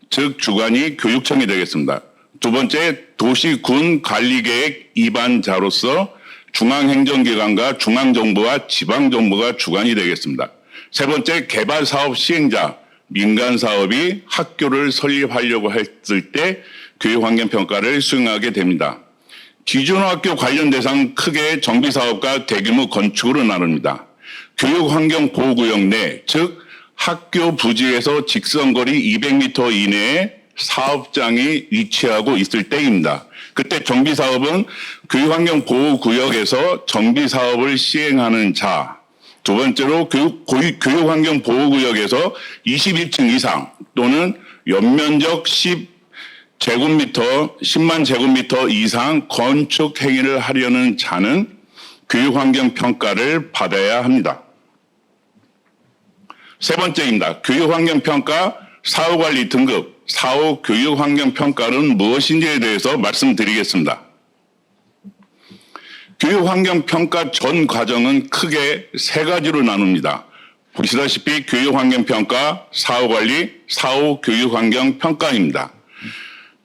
즉 주관이 교육청이 되겠습니다. 두 번째, 도시군 관리계획 입안자로서 중앙행정기관과 중앙정부와 지방정부가 주관이 되겠습니다. 세 번째, 개발사업 시행자, 민간사업이 학교를 설립하려고 했을 때 교육환경평가를 수행하게 됩니다. 기존학교 관련 대상 크게 정비사업과 대규모 건축으로 나눕니다. 교육환경보호구역 내, 즉 학교 부지에서 직선거리 200m 이내에 사업장이 위치하고 있을 때입니다. 그때 정비사업은 교육환경보호구역에서 정비사업을 시행하는 자, 두 번째로 교육환경보호구역에서 21층 이상 또는 연면적 10만 제곱미터 이상 건축 행위를 하려는 자는 교육환경평가를 받아야 합니다. 세 번째입니다. 교육환경평가 사후관리 등급, 사후 교육환경평가는 무엇인지에 대해서 말씀드리겠습니다. 교육환경평가 전 과정은 크게 세 가지로 나눕니다. 보시다시피 교육환경평가, 사후관리, 사후교육환경평가입니다.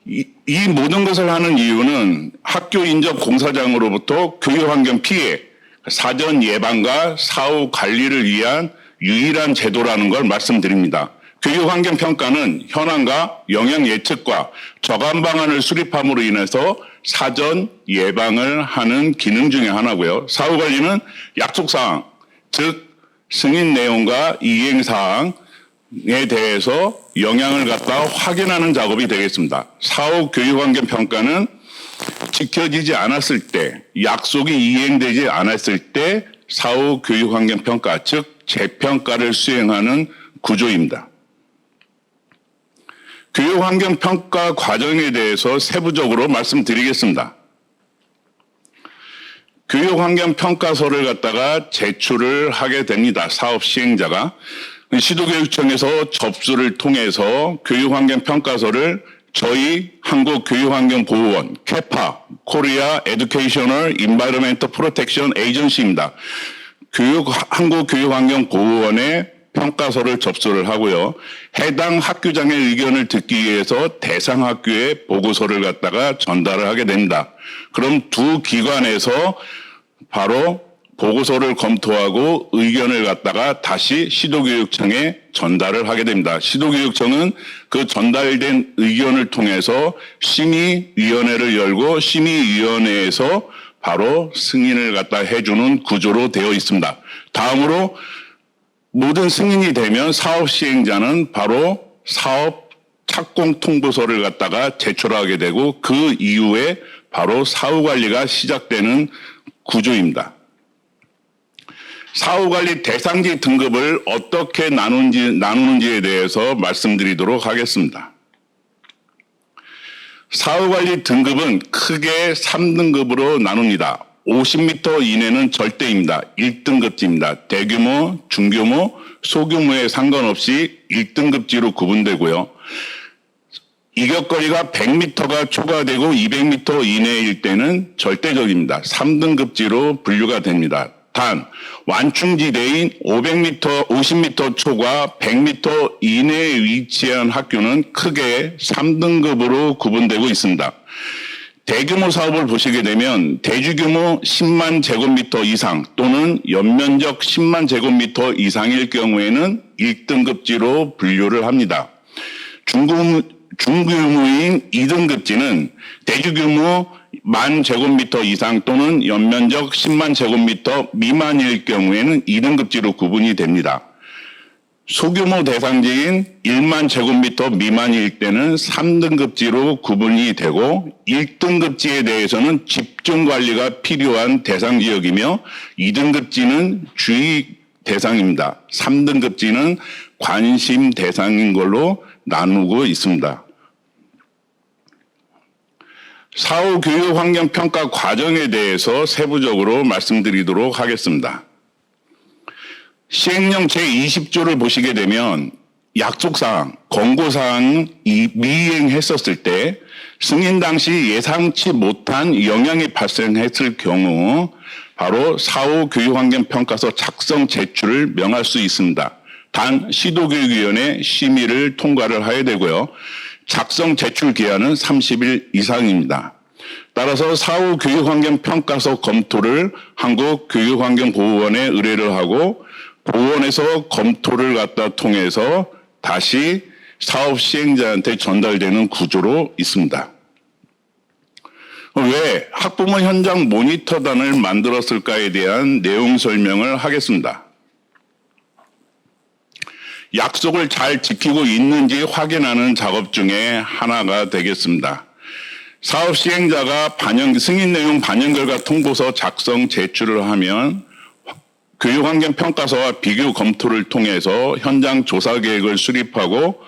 이 모든 것을 하는 이유는 학교 인접 공사장으로부터 교육환경 피해, 사전 예방과 사후 관리를 위한 유일한 제도라는 걸 말씀드립니다. 교육환경평가는 현황과 영향 예측과 저감 방안을 수립함으로 인해서 사전 예방을 하는 기능 중에 하나고요. 사후관리는 약속사항, 즉 승인 내용과 이행사항에 대해서 영향을 갖다 확인하는 작업이 되겠습니다. 사후 교육환경평가는 지켜지지 않았을 때, 약속이 이행되지 않았을 때 사후 교육환경평가, 즉 재평가를 수행하는 구조입니다. 교육환경평가 과정에 대해서 세부적으로 말씀드리겠습니다. 교육환경평가서를 갖다가 제출을 하게 됩니다. 사업 시행자가. 시도교육청에서 접수를 통해서 교육환경평가서를 저희 한국교육환경보호원, 캐파, 코리아 에듀케이셔널 인바이러멘트 프로텍션 에이전시입니다. 한국교육환경보호원에 평가서를 접수를 하고요. 해당 학교장의 의견을 듣기 위해서 대상 학교에 보고서를 갖다가 전달을 하게 됩니다. 그럼 두 기관에서 바로 보고서를 검토하고 의견을 갖다가 다시 시도교육청에 전달을 하게 됩니다. 시도교육청은 그 전달된 의견을 통해서 심의위원회를 열고 심의위원회에서 바로 승인을 갖다 해주는 구조로 되어 있습니다. 다음으로 모든 승인이 되면 사업 시행자는 바로 사업 착공 통보서를 갖다가 제출하게 되고 그 이후에 바로 사후 관리가 시작되는 구조입니다. 사후관리 대상지 등급을 어떻게 나누는지에 대해서 말씀드리도록 하겠습니다. 사후관리 등급은 크게 3등급으로 나눕니다. 50m 이내는 절대입니다. 1등급지입니다. 대규모, 중규모, 소규모에 상관없이 1등급지로 구분되고요. 이격거리가 100m가 초과되고 200m 이내일 때는 절대적입니다. 3등급지로 분류가 됩니다. 단 완충지대인 500m, 50m 초과 100m 이내에 위치한 학교는 크게 3등급으로 구분되고 있습니다. 대규모 사업을 보시게 되면 대주규모 10만 제곱미터 이상 또는 연면적 10만 제곱미터 이상일 경우에는 1등급지로 분류를 합니다. 중규모인 2등급지는 대주규모 10,000 제곱미터 이상 또는 연면적 10만 제곱미터 미만일 경우에는 2등급지로 구분이 됩니다. 소규모 대상지인 1만 제곱미터 미만일 때는 3등급지로 구분이 되고 1등급지에 대해서는 집중관리가 필요한 대상지역이며 2등급지는 주의 대상입니다. 3등급지는 관심 대상인 걸로 나누고 있습니다. 사후 교육 환경 평가 과정에 대해서 세부적으로 말씀드리도록 하겠습니다. 시행령 제20조를 보시게 되면 약속사항, 권고사항 미이행했었을 때 승인 당시 예상치 못한 영향이 발생했을 경우 바로 사후 교육환경평가서 작성 제출을 명할 수 있습니다. 단 시도교육위원회 심의를 통과를 해야 되고요. 작성 제출 기한은 30일 이상입니다. 따라서 사후 교육환경평가서 검토를 한국교육환경보호원에 의뢰를 하고 보원에서 검토를 갖다 통해서 다시 사업 시행자한테 전달되는 구조로 있습니다. 왜 학부모 현장 모니터단을 만들었을까에 대한 내용 설명을 하겠습니다. 약속을 잘 지키고 있는지 확인하는 작업 중에 하나가 되겠습니다. 사업 시행자가 승인 내용 반영 결과 통보서 작성 제출을 하면 교육환경평가서와 비교 검토를 통해서 현장 조사계획을 수립하고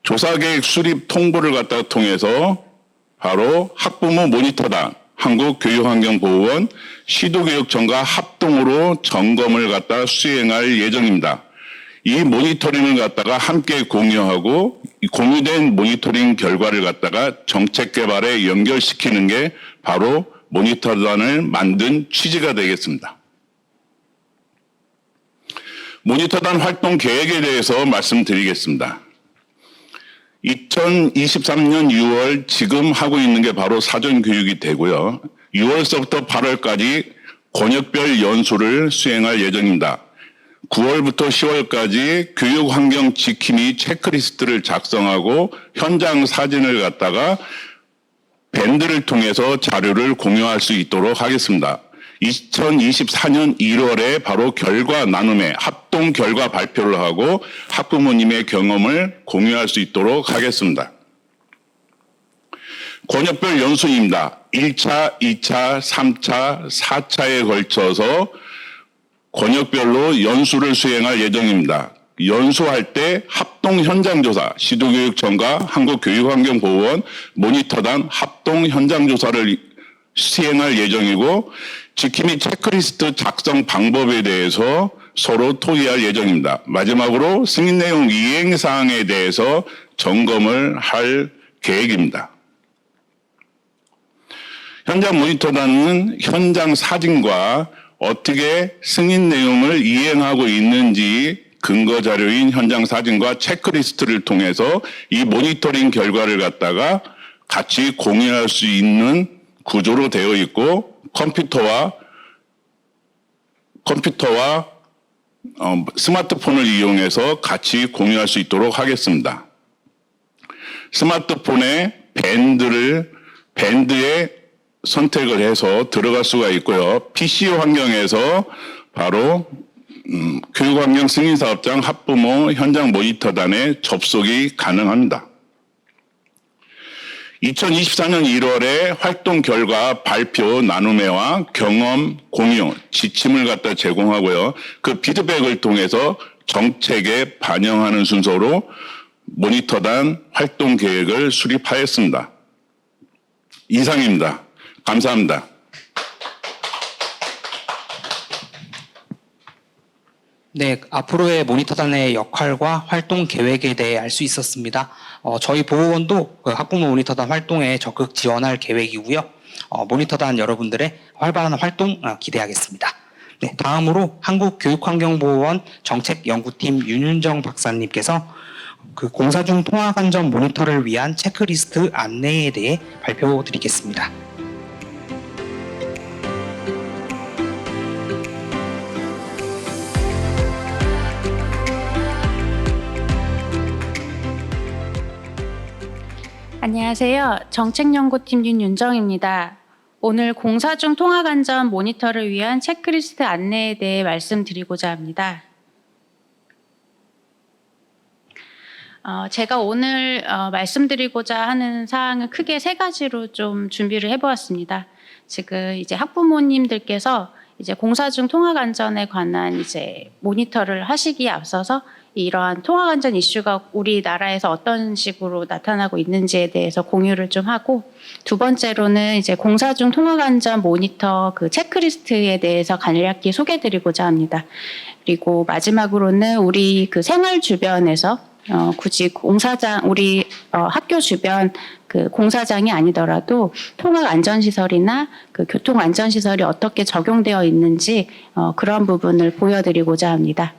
조사계획 수립 통보를 갖다 통해서 바로 학부모 모니터단, 한국교육환경보호원, 시도교육청과 합동으로 점검을 갖다 수행할 예정입니다. 이 모니터링을 갖다가 함께 공유하고 공유된 모니터링 결과를 갖다가 정책 개발에 연결시키는 게 바로 모니터단을 만든 취지가 되겠습니다. 모니터단 활동 계획에 대해서 말씀드리겠습니다. 2023년 6월 지금 하고 있는 게 바로 사전 교육이 되고요. 6월서부터 8월까지 권역별 연수를 수행할 예정입니다. 9월부터 10월까지 교육환경 지킴이 체크리스트를 작성하고 현장 사진을 갖다가 밴드를 통해서 자료를 공유할 수 있도록 하겠습니다. 2024년 1월에 바로 결과 나눔회, 합동 결과 발표를 하고 학부모님의 경험을 공유할 수 있도록 하겠습니다. 권역별 연수입니다. 1차, 2차, 3차, 4차에 걸쳐서 권역별로 연수를 수행할 예정입니다. 연수할 때 합동 현장조사, 시도교육청과 한국교육환경보호원, 모니터단 합동 현장조사를 수행할 예정이고 지킴이 체크리스트 작성 방법에 대해서 서로 토의할 예정입니다. 마지막으로 승인 내용 이행 사항에 대해서 점검을 할 계획입니다. 현장 모니터단은 현장 사진과 어떻게 승인 내용을 이행하고 있는지 근거 자료인 현장 사진과 체크리스트를 통해서 이 모니터링 결과를 갖다가 같이 공유할 수 있는 구조로 되어 있고 컴퓨터와 스마트폰을 이용해서 같이 공유할 수 있도록 하겠습니다. 스마트폰에 밴드에 선택을 해서 들어갈 수가 있고요. PC 환경에서 바로 교육환경 승인사업장 학부모 현장 모니터단에 접속이 가능합니다. 2024년 1월에 활동 결과 발표 나눔회와 경험 공유, 지침을 갖다 제공하고요. 그 피드백을 통해서 정책에 반영하는 순서로 모니터단 활동 계획을 수립하였습니다. 이상입니다. 감사합니다. 네, 앞으로의 모니터단의 역할과 활동 계획에 대해 알 수 있었습니다. 저희 보호원도 그 학부모 모니터단 활동에 적극 지원할 계획이고요. 모니터단 여러분들의 활발한 활동 기대하겠습니다. 네, 다음으로 한국교육환경보호원 정책연구팀 윤윤정 박사님께서 그 공사 중 통화 간접 모니터를 위한 체크리스트 안내에 대해 발표드리겠습니다. 안녕하세요. 정책연구팀 윤윤정입니다. 오늘 공사 중 통화 간접 모니터를 위한 체크리스트 안내에 대해 말씀드리고자 합니다. 제가 오늘 말씀드리고자 하는 사항은 크게 세 가지로 좀 준비를 해보았습니다. 지금 이제 학부모님들께서 이제 공사 중 통화 간접에 관한 이제 모니터를 하시기에 앞서서 이러한 통화 간접 이슈가 우리나라에서 어떤 식으로 나타나고 있는지에 대해서 공유를 좀 하고, 두 번째로는 이제 공사 중 통화 간접 모니터 그 체크리스트에 대해서 간략히 소개드리고자 합니다. 그리고 마지막으로는 우리 그 생활 주변에서 굳이 공사장, 우리 학교 주변 그 공사장이 아니더라도 통학 안전시설이나 그 교통 안전시설이 어떻게 적용되어 있는지 그런 부분을 보여드리고자 합니다.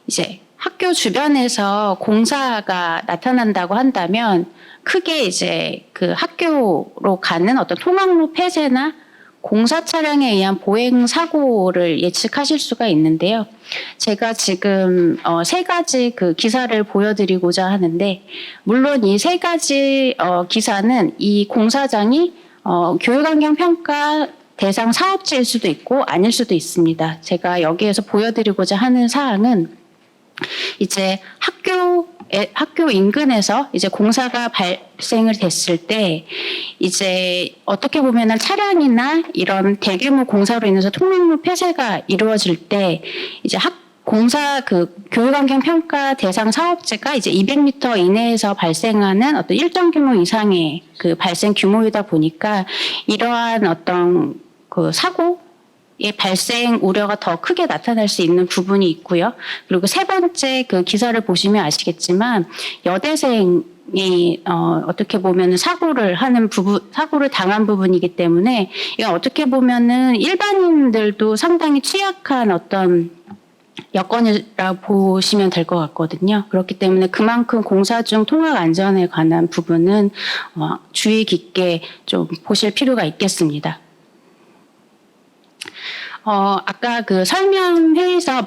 이제 학교 주변에서 공사가 나타난다고 한다면 크게 이제 그 학교로 가는 어떤 통학로 폐쇄나 공사 차량에 의한 보행 사고를 예측하실 수가 있는데요. 제가 지금 세 가지 그 기사를 보여드리고자 하는데, 물론 이 세 가지 기사는 이 공사장이 교육환경 평가 대상 사업지일 수도 있고 아닐 수도 있습니다. 제가 여기에서 보여드리고자 하는 사항은 이제 학교 인근에서 이제 공사가 발생을 됐을 때 이제 어떻게 보면은 차량이나 이런 대규모 공사로 인해서 통학로 폐쇄가 이루어질 때 이제 공사 그 교육환경 평가 대상 사업지가 이제 200m 이내에서 발생하는 어떤 일정 규모 이상의 그 발생 규모이다 보니까 이러한 어떤 그 사고의 발생 우려가 더 크게 나타날 수 있는 부분이 있고요. 그리고 세 번째 그 기사를 보시면 아시겠지만 여대생이 어떻게 보면은 사고를 당한 부분이기 때문에 이건 어떻게 보면은 일반인들도 상당히 취약한 어떤 여건이라고 보시면 될 것 같거든요. 그렇기 때문에 그만큼 공사 중 통학 안전에 관한 부분은 주의 깊게 좀 보실 필요가 있겠습니다. 아까 그 설명회에서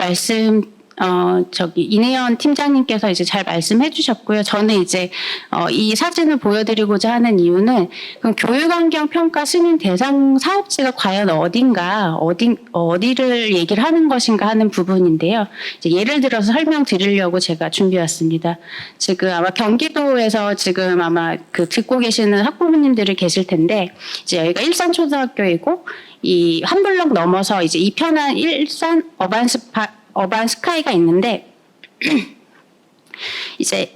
이내연 팀장님께서 이제 잘 말씀해 주셨고요. 저는 이제, 이 사진을 보여드리고자 하는 이유는, 그럼 교육환경 평가 승인 대상 사업지가 과연 어디를 얘기를 하는 것인가 하는 부분인데요. 이제 예를 들어서 설명드리려고 제가 준비했습니다. 지금 아마 경기도에서 지금 아마 그 듣고 계시는 학부모님들이 계실 텐데, 이제 여기가 일산초등학교이고, 이 한 블럭 넘어서 이제 이편한 일산 어반 스카이가 있는데 이제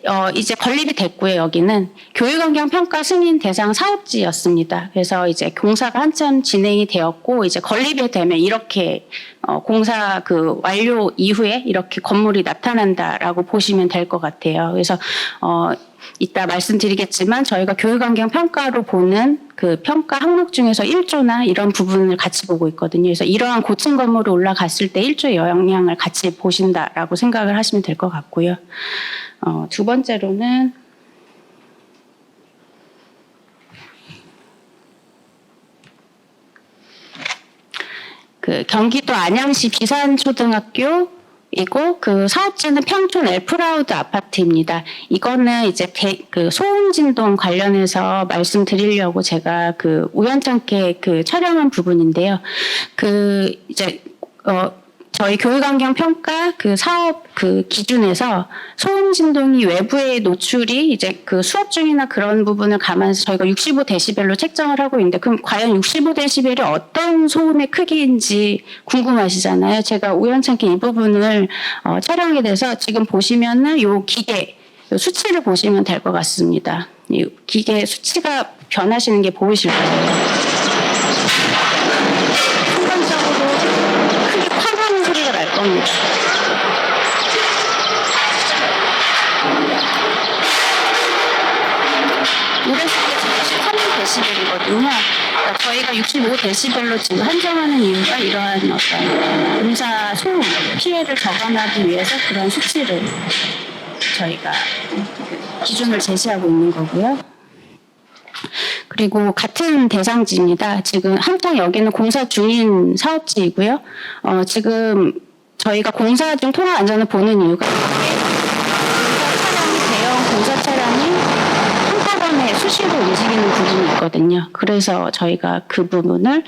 건립이 됐고요. 여기는 교육환경 평가 승인 대상 사업지였습니다. 그래서 이제 공사가 한참 진행이 되었고 이제 건립이 되면 이렇게 공사 그 완료 이후에 이렇게 건물이 나타난다라고 보시면 될 것 같아요. 그래서 이따 말씀드리겠지만 저희가 교육환경 평가로 보는 그 평가 항목 중에서 1조나 이런 부분을 같이 보고 있거든요. 그래서 이러한 고층 건물이 올라갔을 때 1조의 영향을 같이 보신다라고 생각을 하시면 될 것 같고요. 두 번째로는 그 경기도 안양시 비산초등학교이고 그 사업지는 평촌 엘프라우드 아파트입니다. 이거는 이제 그 소음 진동 관련해서 말씀드리려고 제가 그 우연찮게 그 촬영한 부분인데요. 그 이제 저희 교육환경 평가 그 사업 그 기준에서 소음 진동이 외부에 노출이 이제 그 수업 중이나 그런 부분을 감안해서 저희가 65데시벨로 책정을 하고 있는데 그럼 과연 65데시벨이 어떤 소음의 크기인지 궁금하시잖아요. 제가 우연찮게 이 부분을 촬영이 돼서 지금 보시면은 요 기계 요 수치를 보시면 될 것 같습니다. 이 기계 수치가 변하시는 게 보이실 거예요. 순간적으로 크게 쾅 하는 소리가 날 겁니다. 이랬을 때 13데시벨이거든요. 그러니까 저희가 65데시벨로 지금 한정하는 이유가 이러한 어떤 공사 소음 피해를 적어나기 위해서 그런 수치를 저희가 기준을 제시하고 있는 거고요. 그리고 같은 대상지입니다. 지금 한창 여기는 공사 중인 사업지이고요. 지금 저희가 공사 중 통화 안전을 보는 이유가 대형 공사 차량이 한꺼번에 수시로 움직이는 부분이 있거든요. 그래서 저희가 그 부분을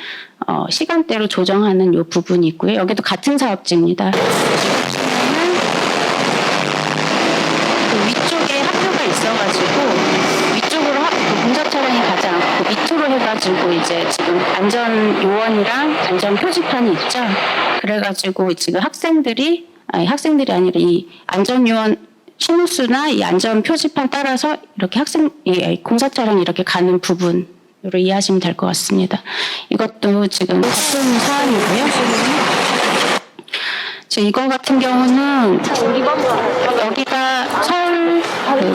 시간대로 조정하는 이 부분이 있고요. 여기도 같은 사업지입니다. 그 위쪽에 학교가 있어가지고 위쪽으로 공사 차량이 가지 않고 밑으로 해가지고 이제 지금 안전 요원이랑 안전 표지판이 있죠. 그래가지고 지금 학생들이 아니라 이 안전 요원 신호수나 이 안전 표지판 따라서 이렇게 공사 차량이 이렇게 가는 부분으로 이해하시면 될 것 같습니다. 이것도 지금 같은 사안이고요. 이거 같은 경우는 여기가 서울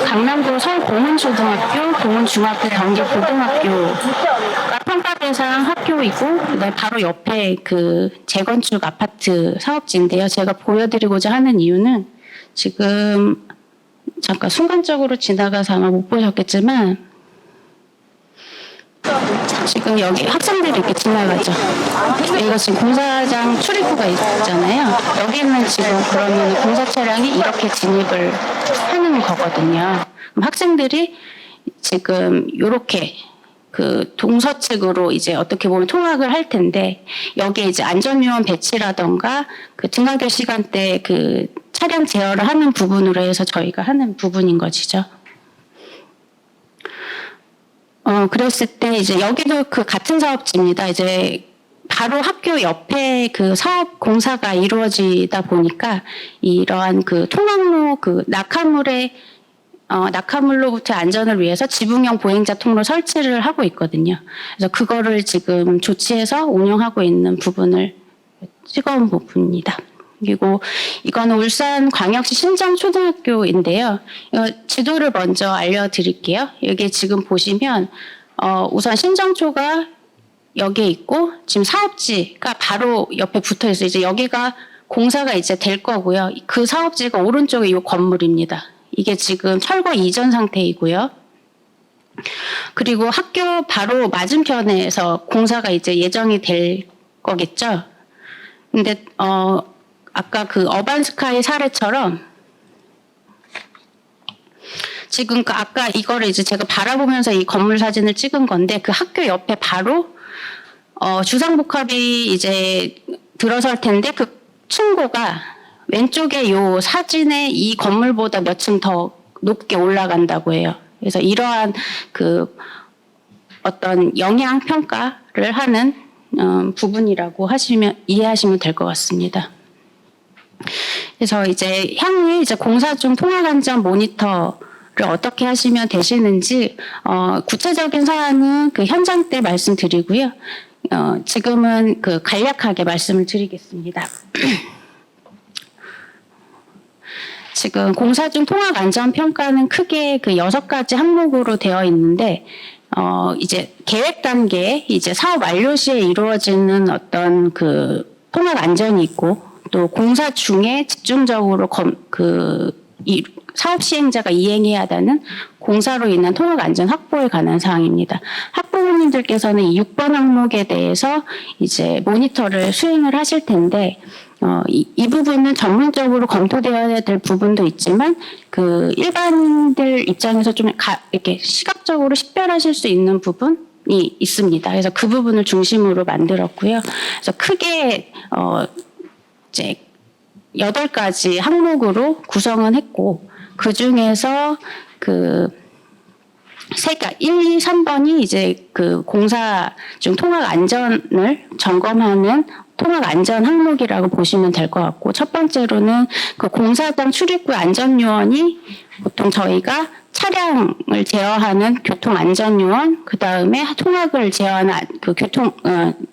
강남구 서울공원초등학교, 공원중학교, 경기고등학교가 평가 대상 학교이고 그다음에 바로 옆에 그 재건축 아파트 사업지인데요. 제가 보여드리고자 하는 이유는 지금 잠깐 순간적으로 지나가서 아마 못 보셨겠지만 지금 여기 학생들이 이렇게 지나가죠. 여기가 지금 공사장 출입구가 있잖아요. 여기는 지금 그러면 공사 차량이 이렇게 진입을 하는 거거든요. 그럼 학생들이 지금 이렇게 그 동서측으로 이제 어떻게 보면 통학을 할 텐데 여기에 이제 안전요원 배치라던가 그 등하교 시간대 그 차량 제어를 하는 부분으로 해서 저희가 하는 부분인 것이죠. 그랬을 때 이제 여기도 그 같은 사업지입니다. 이제 바로 학교 옆에 그 사업 공사가 이루어지다 보니까 이러한 그 통학로 그 낙하물로부터의 안전을 위해서 지붕형 보행자 통로 설치를 하고 있거든요. 그래서 그거를 지금 조치해서 운영하고 있는 부분을 찍어온 부분입니다. 그리고 이거는 울산광역시 신정초등학교인데요. 지도를 먼저 알려드릴게요. 여기 지금 보시면 우선 신정초가 여기에 있고 지금 사업지가 바로 옆에 붙어 있어요. 이제 여기가 공사가 이제 될 거고요. 그 사업지가 오른쪽에 이 건물입니다. 이게 지금 철거 이전 상태이고요. 그리고 학교 바로 맞은편에서 공사가 이제 예정이 될 거겠죠. 근데 아까 그 어반스카이 사례처럼 지금 아까 이거를 이제 제가 바라보면서 이 건물 사진을 찍은 건데 그 학교 옆에 바로 주상복합이 이제 들어설 텐데 그 층고가 왼쪽에 요 사진에 이 건물보다 몇 층 더 높게 올라간다고 해요. 그래서 이러한 그 어떤 영향 평가를 하는 부분이라고 이해하시면 될 것 같습니다. 그래서 이제 향후에 이제 공사 중 통학 안전 모니터를 어떻게 하시면 되시는지 구체적인 사항은 그 현장 때 말씀드리고요. 지금은 그 간략하게 말씀을 드리겠습니다. 지금 공사 중 통학 안전 평가는 크게 그 6가지 항목으로 되어 있는데 이제 계획 단계 이제 사업 완료 시에 이루어지는 어떤 그 통학 안전이 있고 또 공사 중에 집중적으로 이 사업 시행자가 이행해야 하는 공사로 인한 통학 안전 확보에 관한 사항입니다. 학부모님들께서는 이 6번 항목에 대해서 이제 모니터를 수행을 하실 텐데 이 부분은 전문적으로 검토되어야 될 부분도 있지만 그 일반인들 입장에서 좀 이렇게 시각적으로 식별하실 수 있는 부분이 있습니다. 그래서 그 부분을 중심으로 만들었고요. 그래서 크게 이제 8가지 항목으로 구성은 했고 그 중에서 그 1, 2, 3번이 이제 그 공사 중 통학 안전을 점검하는 통학 안전 항목이라고 보시면 될 것 같고 첫 번째로는 그 공사장 출입구 안전 요원이 보통 저희가 차량을 제어하는 교통 안전 요원, 그 다음에 통학을 제어하는 그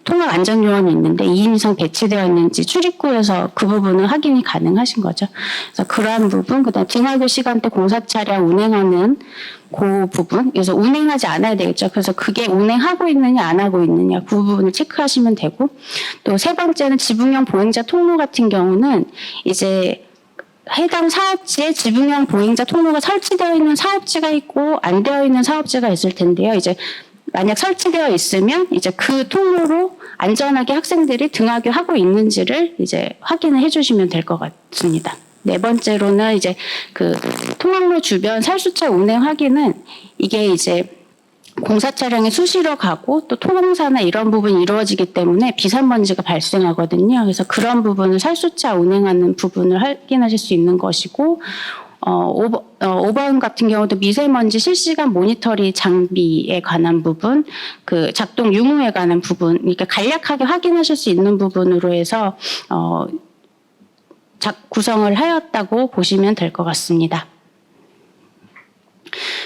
통학 안전 요원이 있는데 2인 이상 배치되어 있는지 출입구에서 그 부분은 확인이 가능하신 거죠. 그래서 그러한 부분, 그다음 등하교 시간대 공사 차량 운행하는 그 부분, 그래서 운행하지 않아야 되겠죠. 그래서 그게 운행하고 있느냐 안 하고 있느냐 그 부분을 체크하시면 되고 또 세 번째는 지붕형 보행자 통로 같은 경우는 이제 해당 사업지에 지붕형 보행자 통로가 설치되어 있는 사업지가 있고 안 되어 있는 사업지가 있을 텐데요. 이제 만약 설치되어 있으면 이제 그 통로로 안전하게 학생들이 등하교 하고 있는지를 이제 확인을 해주시면 될 것 같습니다. 네 번째로는 이제 그 통학로 주변 살수차 운행 확인은 이게 이제 공사 차량이 수시로 가고 또 토공사나 이런 부분이 이루어지기 때문에 비산먼지가 발생하거든요. 그래서 그런 부분을 살수차 운행하는 부분을 확인하실 수 있는 것이고 5번 같은 경우도 미세먼지 실시간 모니터링 장비에 관한 부분, 그 작동 유무에 관한 부분, 그러니까 간략하게 확인하실 수 있는 부분으로 해서 구성을 하였다고 보시면 될 것 같습니다.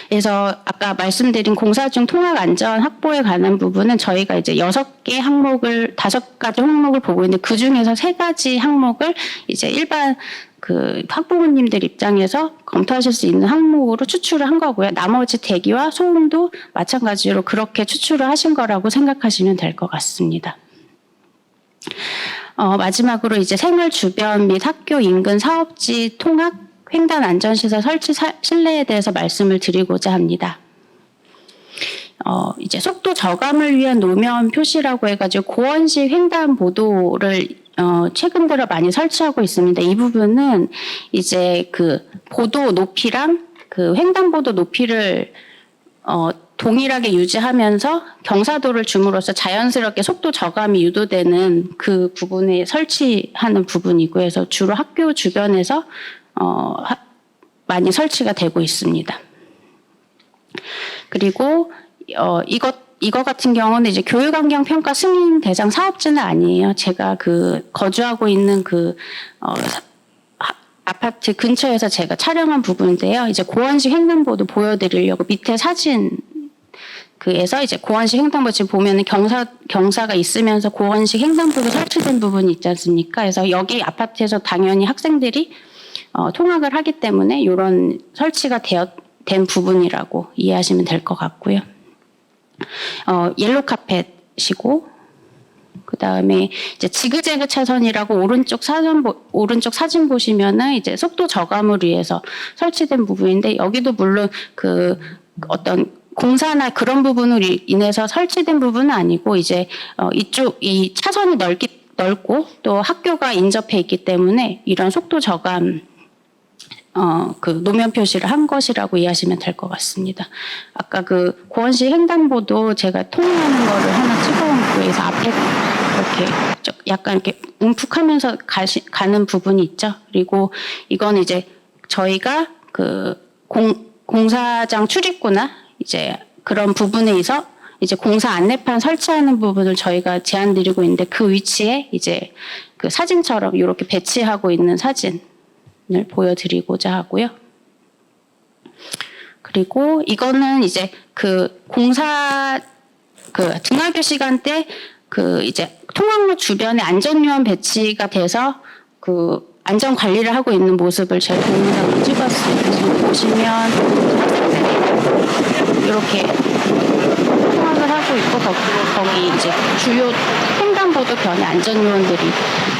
그래서 아까 말씀드린 공사 중 통학 안전 확보에 관한 부분은 저희가 이제 5가지 항목을 보고 있는데 그 중에서 3가지 항목을 이제 일반 그 학부모님들 입장에서 검토하실 수 있는 항목으로 추출을 한 거고요. 나머지 대기와 소음도 마찬가지로 그렇게 추출을 하신 거라고 생각하시면 될 것 같습니다. 마지막으로 이제 생활 주변 및 학교 인근 사업지 통학 횡단 안전시설 설치 실내에 대해서 말씀을 드리고자 합니다. 이제 속도 저감을 위한 노면 표시라고 해가지고 고원식 횡단보도를 최근 들어 많이 설치하고 있습니다. 이 부분은 이제 그 보도 높이랑 그 횡단보도 높이를 동일하게 유지하면서 경사도를 줌으로써 자연스럽게 속도 저감이 유도되는 그 부분에 설치하는 부분이고요. 그래서 주로 학교 주변에서 많이 설치가 되고 있습니다. 그리고 이거 같은 경우는 이제 교육환경 평가 승인 대상 사업지는 아니에요. 제가 그 거주하고 있는 그 아파트 근처에서 제가 촬영한 부분인데요. 이제 고원식 횡단보도 보여드리려고 밑에 사진 그에서 이제 고원식 횡단보도 지금 보면은 경사가 있으면서 고원식 횡단보도 설치된 부분이 있지 않습니까? 그래서 여기 아파트에서 당연히 학생들이 통학을 하기 때문에 이런 설치가 된 부분이라고 이해하시면 될 것 같고요. 옐로 카펫이고 그 다음에 이제 지그재그 차선이라고 오른쪽 사진 보시면은 이제 속도 저감을 위해서 설치된 부분인데 여기도 물론 그 어떤 공사나 그런 부분으로 인해서 설치된 부분은 아니고 이제 이 차선이 넓고 또 학교가 인접해 있기 때문에 이런 속도 저감 그 노면 표시를 한 것이라고 이해하시면 될 것 같습니다. 아까 그 고원식 횡단보도 제가 통행하는 거를 하나 찍어온 거에서 앞에 이렇게 약간 이렇게 움푹하면서 가는 부분이 있죠. 그리고 이건 이제 저희가 그 공사장 출입구나 이제 그런 부분에서 이제 공사 안내판 설치하는 부분을 저희가 제안 드리고 있는데 그 위치에 이제 그 사진처럼 이렇게 배치하고 있는 사진을 보여드리고자 하고요. 그리고 이거는 이제 그 공사 그 등하교 시간대 그 이제 통학로 주변에 안전요원 배치가 돼서 그 안전 관리를 하고 있는 모습을 제 동영상으로 찍었어요. 지금 보시면 학생들이 이렇게 통학을 하고 있고 거기 이제 주요 횡단보도변에 안전요원들이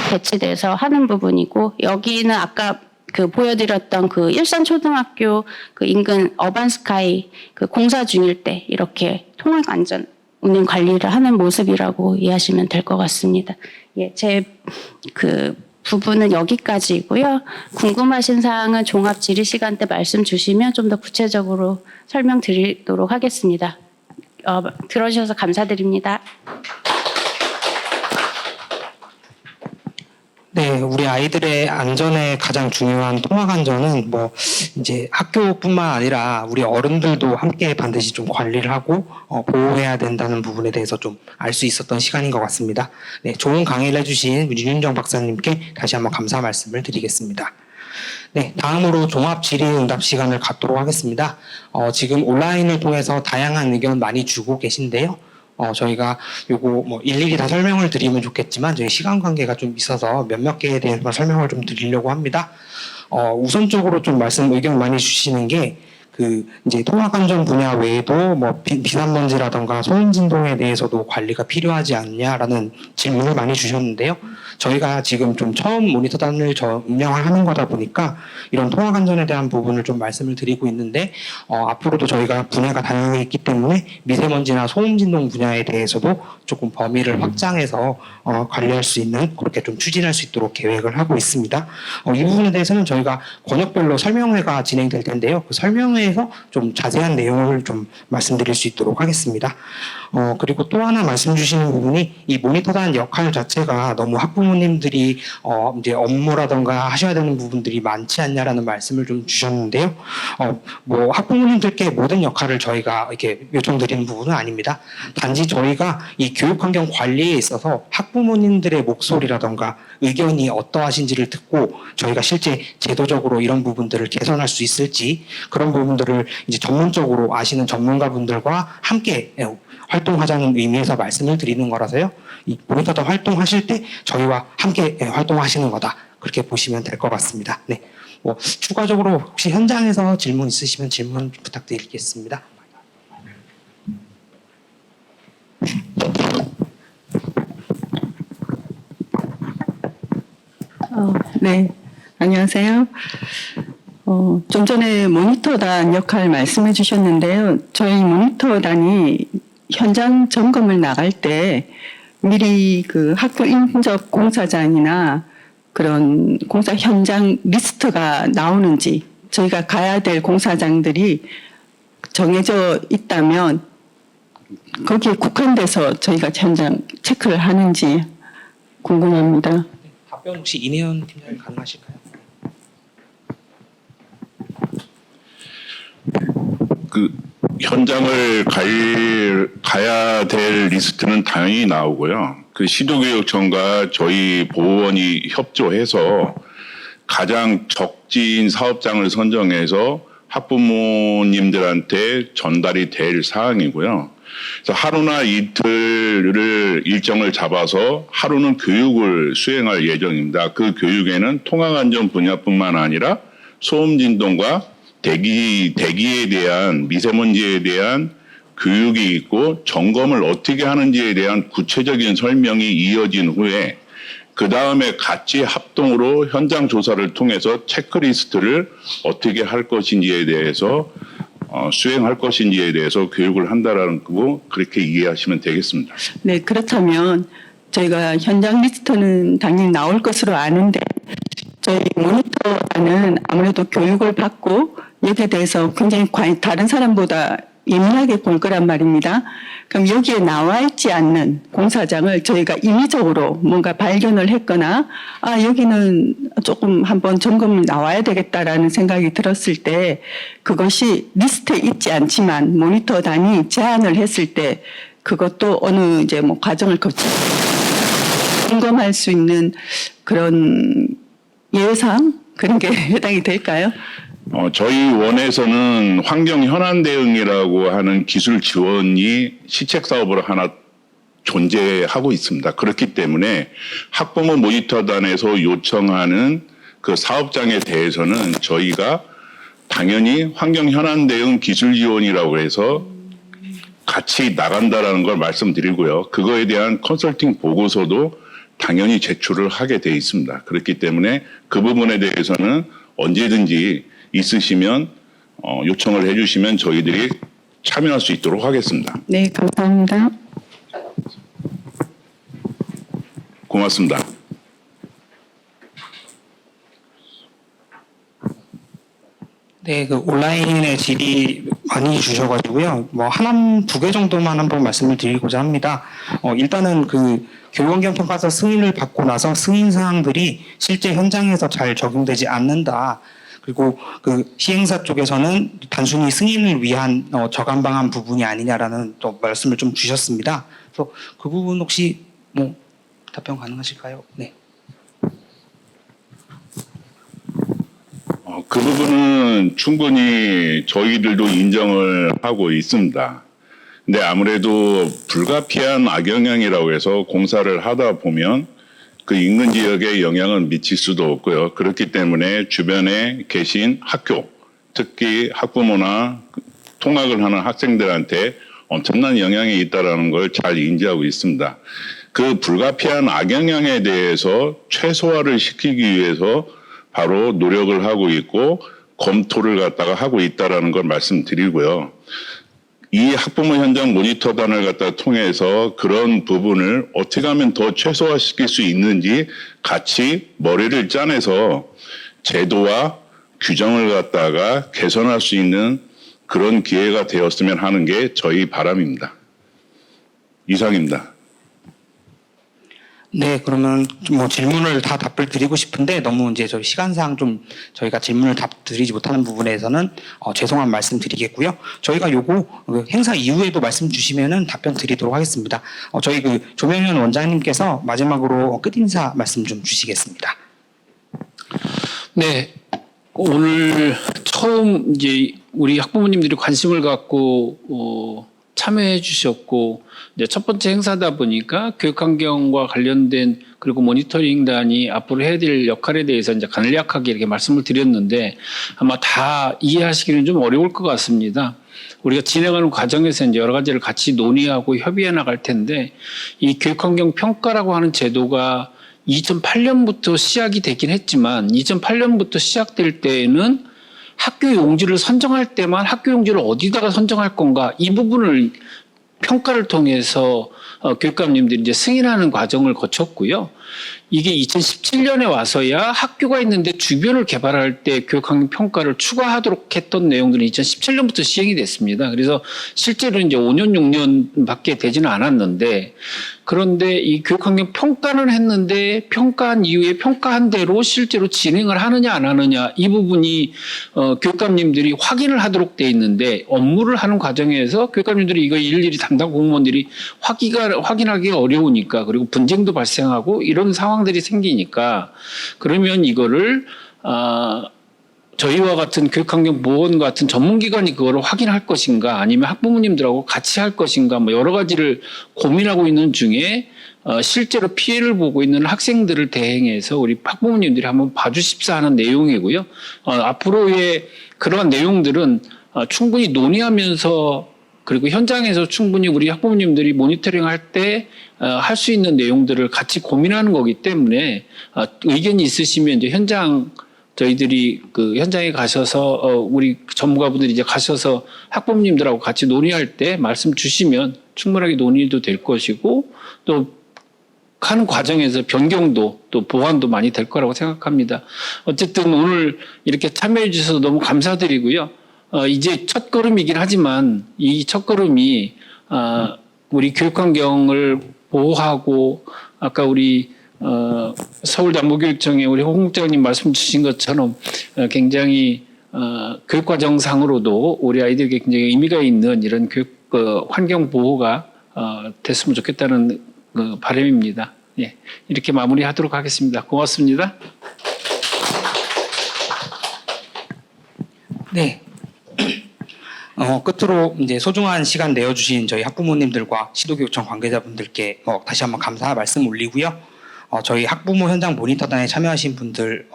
배치돼서 하는 부분이고, 여기는 아까 그 보여드렸던 그 일산초등학교 그 인근 어반스카이 그 공사 중일 때 이렇게 통학 안전 운행 관리를 하는 모습이라고 이해하시면 될 것 같습니다. 예, 제 그 부분은 여기까지이고요. 궁금하신 사항은 종합 질의 시간 때 말씀 주시면 좀 더 구체적으로 설명드리도록 하겠습니다. 들어주셔서 감사드립니다. 네, 우리 아이들의 안전에 가장 중요한 통학 안전은 뭐 이제 학교뿐만 아니라 우리 어른들도 함께 반드시 좀 관리를 하고 보호해야 된다는 부분에 대해서 좀 알 수 있었던 시간인 것 같습니다. 네, 좋은 강의를 해주신 우리 윤윤정 박사님께 다시 한번 감사 말씀을 드리겠습니다. 네, 다음으로 종합 질의응답 시간을 갖도록 하겠습니다. 지금 온라인을 통해서 다양한 의견 많이 주고 계신데요. 저희가 요거 뭐 일일이 다 설명을 드리면 좋겠지만 저희 시간 관계가 좀 있어서 몇몇 개에 대해서 설명을 좀 드리려고 합니다. 우선적으로 좀 의견 많이 주시는 게 이제 통학안전 분야 외에도 뭐 비산먼지라던가 소음 진동에 대해서도 관리가 필요하지 않냐라는 질문을 많이 주셨는데요. 저희가 지금 좀 처음 모니터단을 운영을 하는 거다 보니까 이런 통학안전에 대한 부분을 좀 말씀을 드리고 있는데, 앞으로도 저희가 분야가 다양하게 있기 때문에 미세먼지나 소음 진동 분야에 대해서도 조금 범위를 확장해서 관리할 수 있는, 그렇게 좀 추진할 수 있도록 계획을 하고 있습니다. 이 부분에 대해서는 저희가 권역별로 설명회가 진행될 텐데요. 그 설명회에서 좀 자세한 내용을 좀 말씀드릴 수 있도록 하겠습니다. 그리고 또 하나 말씀 주시는 부분이 이 모니터단 역할 자체가 너무 학부모님들이 이제 업무라던가 하셔야 되는 부분들이 많지 않냐라는 말씀을 좀 주셨는데요. 뭐 학부모님들께 모든 역할을 저희가 이렇게 요청드리는 부분은 아닙니다. 단지 저희가 이 교육 환경 관리에 있어서 학부모님들의 목소리라던가 의견이 어떠하신지를 듣고 저희가 실제 제도적으로 이런 부분들을 개선할 수 있을지, 그런 부분들을 이제 전문적으로 아시는 전문가분들과 함께 활동하자는 의미에서 말씀을 드리는 거라서요. 이 모니터단 활동하실 때 저희와 함께 활동하시는 거다, 그렇게 보시면 될 것 같습니다. 네, 뭐 추가적으로 혹시 현장에서 질문 있으시면 질문 부탁드리겠습니다. 네, 안녕하세요. 좀 전에 모니터단 역할 말씀해 주셨는데요. 저희 모니터단이 현장 점검을 나갈 때 미리 그 학교 인접 공사장이나 그런 공사 현장 리스트가 나오는지, 저희가 가야 될 공사장들이 정해져 있다면 거기에 국한돼서 저희가 현장 체크를 하는지 궁금합니다. 답변 혹시 이내연 팀장님 가능하실까요? 현장을 가야 될 리스트는 당연히 나오고요. 시도교육청과 저희 보호원이 협조해서 가장 적지인 사업장을 선정해서 학부모님들한테 전달이 될 사항이고요. 그래서 하루나 이틀을 일정을 잡아서 하루는 교육을 수행할 예정입니다. 그 교육에는 통학안전 분야뿐만 아니라 소음 진동과 대기에 대한, 미세먼지에 대한 교육이 있고 점검을 어떻게 하는지에 대한 구체적인 설명이 이어진 후에 그 다음에 같이 합동으로 현장 조사를 통해서 체크리스트를 어떻게 할 것인지에 대해서 수행할 것인지에 대해서 교육을 한다라는 거고, 그렇게 이해하시면 되겠습니다. 네, 그렇다면 저희가 현장 리스트는 당연히 나올 것으로 아는데 저희 모니터단은 아무래도 교육을 받고 여기에 대해서 굉장히 다른 사람보다 예민하게 볼 거란 말입니다. 그럼 여기에 나와 있지 않는 공사장을 저희가 임의적으로 뭔가 발견을 했거나 여기는 조금 한번 점검이 나와야 되겠다라는 생각이 들었을 때, 그것이 리스트에 있지 않지만 모니터단이 제안을 했을 때 그것도 어느 이제 뭐 과정을 거쳐 점검할 수 있는 그런 예외사항, 그런 게 해당이 될까요? 저희 원에서는 환경 현안 대응이라고 하는 기술 지원이 시책 사업으로 하나 존재하고 있습니다. 그렇기 때문에 학부모 모니터단에서 요청하는 그 사업장에 대해서는 저희가 당연히 환경 현안 대응 기술 지원이라고 해서 같이 나간다라는 걸 말씀드리고요. 그거에 대한 컨설팅 보고서도 당연히 제출을 하게 돼 있습니다. 그렇기 때문에 그 부분에 대해서는 언제든지 있으시면 요청을 해주시면 저희들이 참여할 수 있도록 하겠습니다. 네, 감사합니다. 고맙습니다. 네, 그 온라인에 질의 많이 주셔가지고요. 뭐 하나, 두 개 정도만 한번 말씀을 드리고자 합니다. 일단은 그 교육환경 평가서 승인을 받고 나서 승인 사항들이 실제 현장에서 잘 적용되지 않는다. 그리고 그 시행사 쪽에서는 단순히 승인을 위한 저감 방안 부분이 아니냐라는 또 말씀을 좀 주셨습니다. 그래서 그 부분 혹시 뭐 답변 가능하실까요? 네. 그 부분은 충분히 저희들도 인정을 하고 있습니다. 근데 아무래도 불가피한 악영향이라고 해서 공사를 하다 보면 그 인근 지역에 영향은 미칠 수도 없고요. 그렇기 때문에 주변에 계신 학교, 특히 학부모나 통학을 하는 학생들한테 엄청난 영향이 있다는 걸 잘 인지하고 있습니다. 그 불가피한 악영향에 대해서 최소화를 시키기 위해서 바로 노력을 하고 있고 검토를 갖다가 하고 있다라는 걸 말씀드리고요. 이 학부모 현장 모니터단을 갖다 통해서 그런 부분을 어떻게 하면 더 최소화시킬 수 있는지 같이 머리를 짜내서 제도와 규정을 갖다가 개선할 수 있는 그런 기회가 되었으면 하는 게 저희 바람입니다. 이상입니다. 네, 그러면 뭐 질문을 다 답을 드리고 싶은데 너무 이제 저희 시간상 좀 저희가 질문을 답 드리지 못하는 부분에서는 죄송한 말씀 드리겠고요. 저희가 요거 그 행사 이후에도 말씀 주시면은 답변 드리도록 하겠습니다. 저희 그 조명현 원장님께서 마지막으로 끝인사 말씀 좀 주시겠습니다. 네, 오늘 처음 이제 우리 학부모님들이 관심을 갖고 참여해 주셨고 이제 첫 번째 행사다 보니까 교육환경과 관련된 그리고 모니터링단이 앞으로 해야 될 역할에 대해서 이제 간략하게 이렇게 말씀을 드렸는데 아마 다 이해하시기는 좀 어려울 것 같습니다. 우리가 진행하는 과정에서 이제 여러 가지를 같이 논의하고 협의해 나갈 텐데 이 교육환경 평가라고 하는 제도가 2008년부터 시작이 되긴 했지만 2008년부터 시작될 때에는 학교 용지를 선정할 때만 학교 용지를 어디다가 선정할 건가 이 부분을 평가를 통해서 교육감님들이 이제 승인하는 과정을 거쳤고요. 이게 2017년에 와서야 학교가 있는데 주변을 개발할 때 교육환경 평가를 추가하도록 했던 내용들은 2017년부터 시행이 됐습니다. 그래서 실제로 이제 5년, 6년밖에 되지는 않았는데 그런데 이 교육환경 평가는 했는데 평가한 이후에 평가한 대로 실제로 진행을 하느냐 안 하느냐 이 부분이 교육감님들이 확인을 하도록 돼 있는데 업무를 하는 과정에서 교육감님들이 이거 일일이 담당 공무원들이 확인하기가 어려우니까 그리고 분쟁도 발생하고 이런 상황들이 생기니까 그러면 이거를 저희와 같은 교육환경보건 같은 전문기관이 그거를 확인할 것인가 아니면 학부모님들하고 같이 할 것인가 뭐 여러 가지를 고민하고 있는 중에 실제로 피해를 보고 있는 학생들을 대행해서 우리 학부모님들이 한번 봐주십사 하는 내용이고요. 앞으로의 그러한 내용들은 충분히 논의하면서 그리고 현장에서 충분히 우리 학부모님들이 모니터링 할 때 할 수 있는 내용들을 같이 고민하는 거기 때문에 의견이 있으시면 이제 현장 저희들이 그 현장에 가셔서 우리 전문가분들이 이제 가셔서 학부모님들하고 같이 논의할 때 말씀 주시면 충분하게 논의도 될 것이고 또 하는 과정에서 변경도 또 보완도 많이 될 거라고 생각합니다. 어쨌든 오늘 이렇게 참여해 주셔서 너무 감사드리고요. 이제 첫걸음이긴 하지만 이 첫걸음이 우리 교육환경을 보호하고 아까 우리 서울남부교육청의 우리 홍 국장님 말씀 주신 것처럼 굉장히 교육과정상으로도 우리 아이들에게 굉장히 의미가 있는 이런 교육 환경 보호가 됐으면 좋겠다는 바람입니다. 예, 이렇게 마무리하도록 하겠습니다. 고맙습니다. 네. 끝으로 이제 소중한 시간 내어주신 저희 학부모님들과 시도교육청 관계자분들께 다시 한번 감사 말씀 올리고요. 저희 학부모 현장 모니터단에 참여하신 분들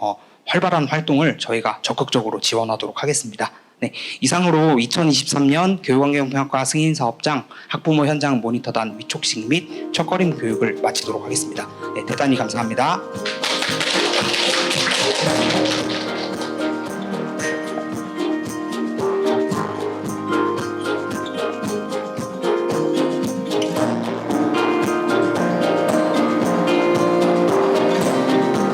활발한 활동을 저희가 적극적으로 지원하도록 하겠습니다. 네, 이상으로 2023년 교육환경평가 승인사업장 학부모 현장 모니터단 위촉식 및 첫걸음 교육을 마치도록 하겠습니다. 네, 대단히 감사합니다.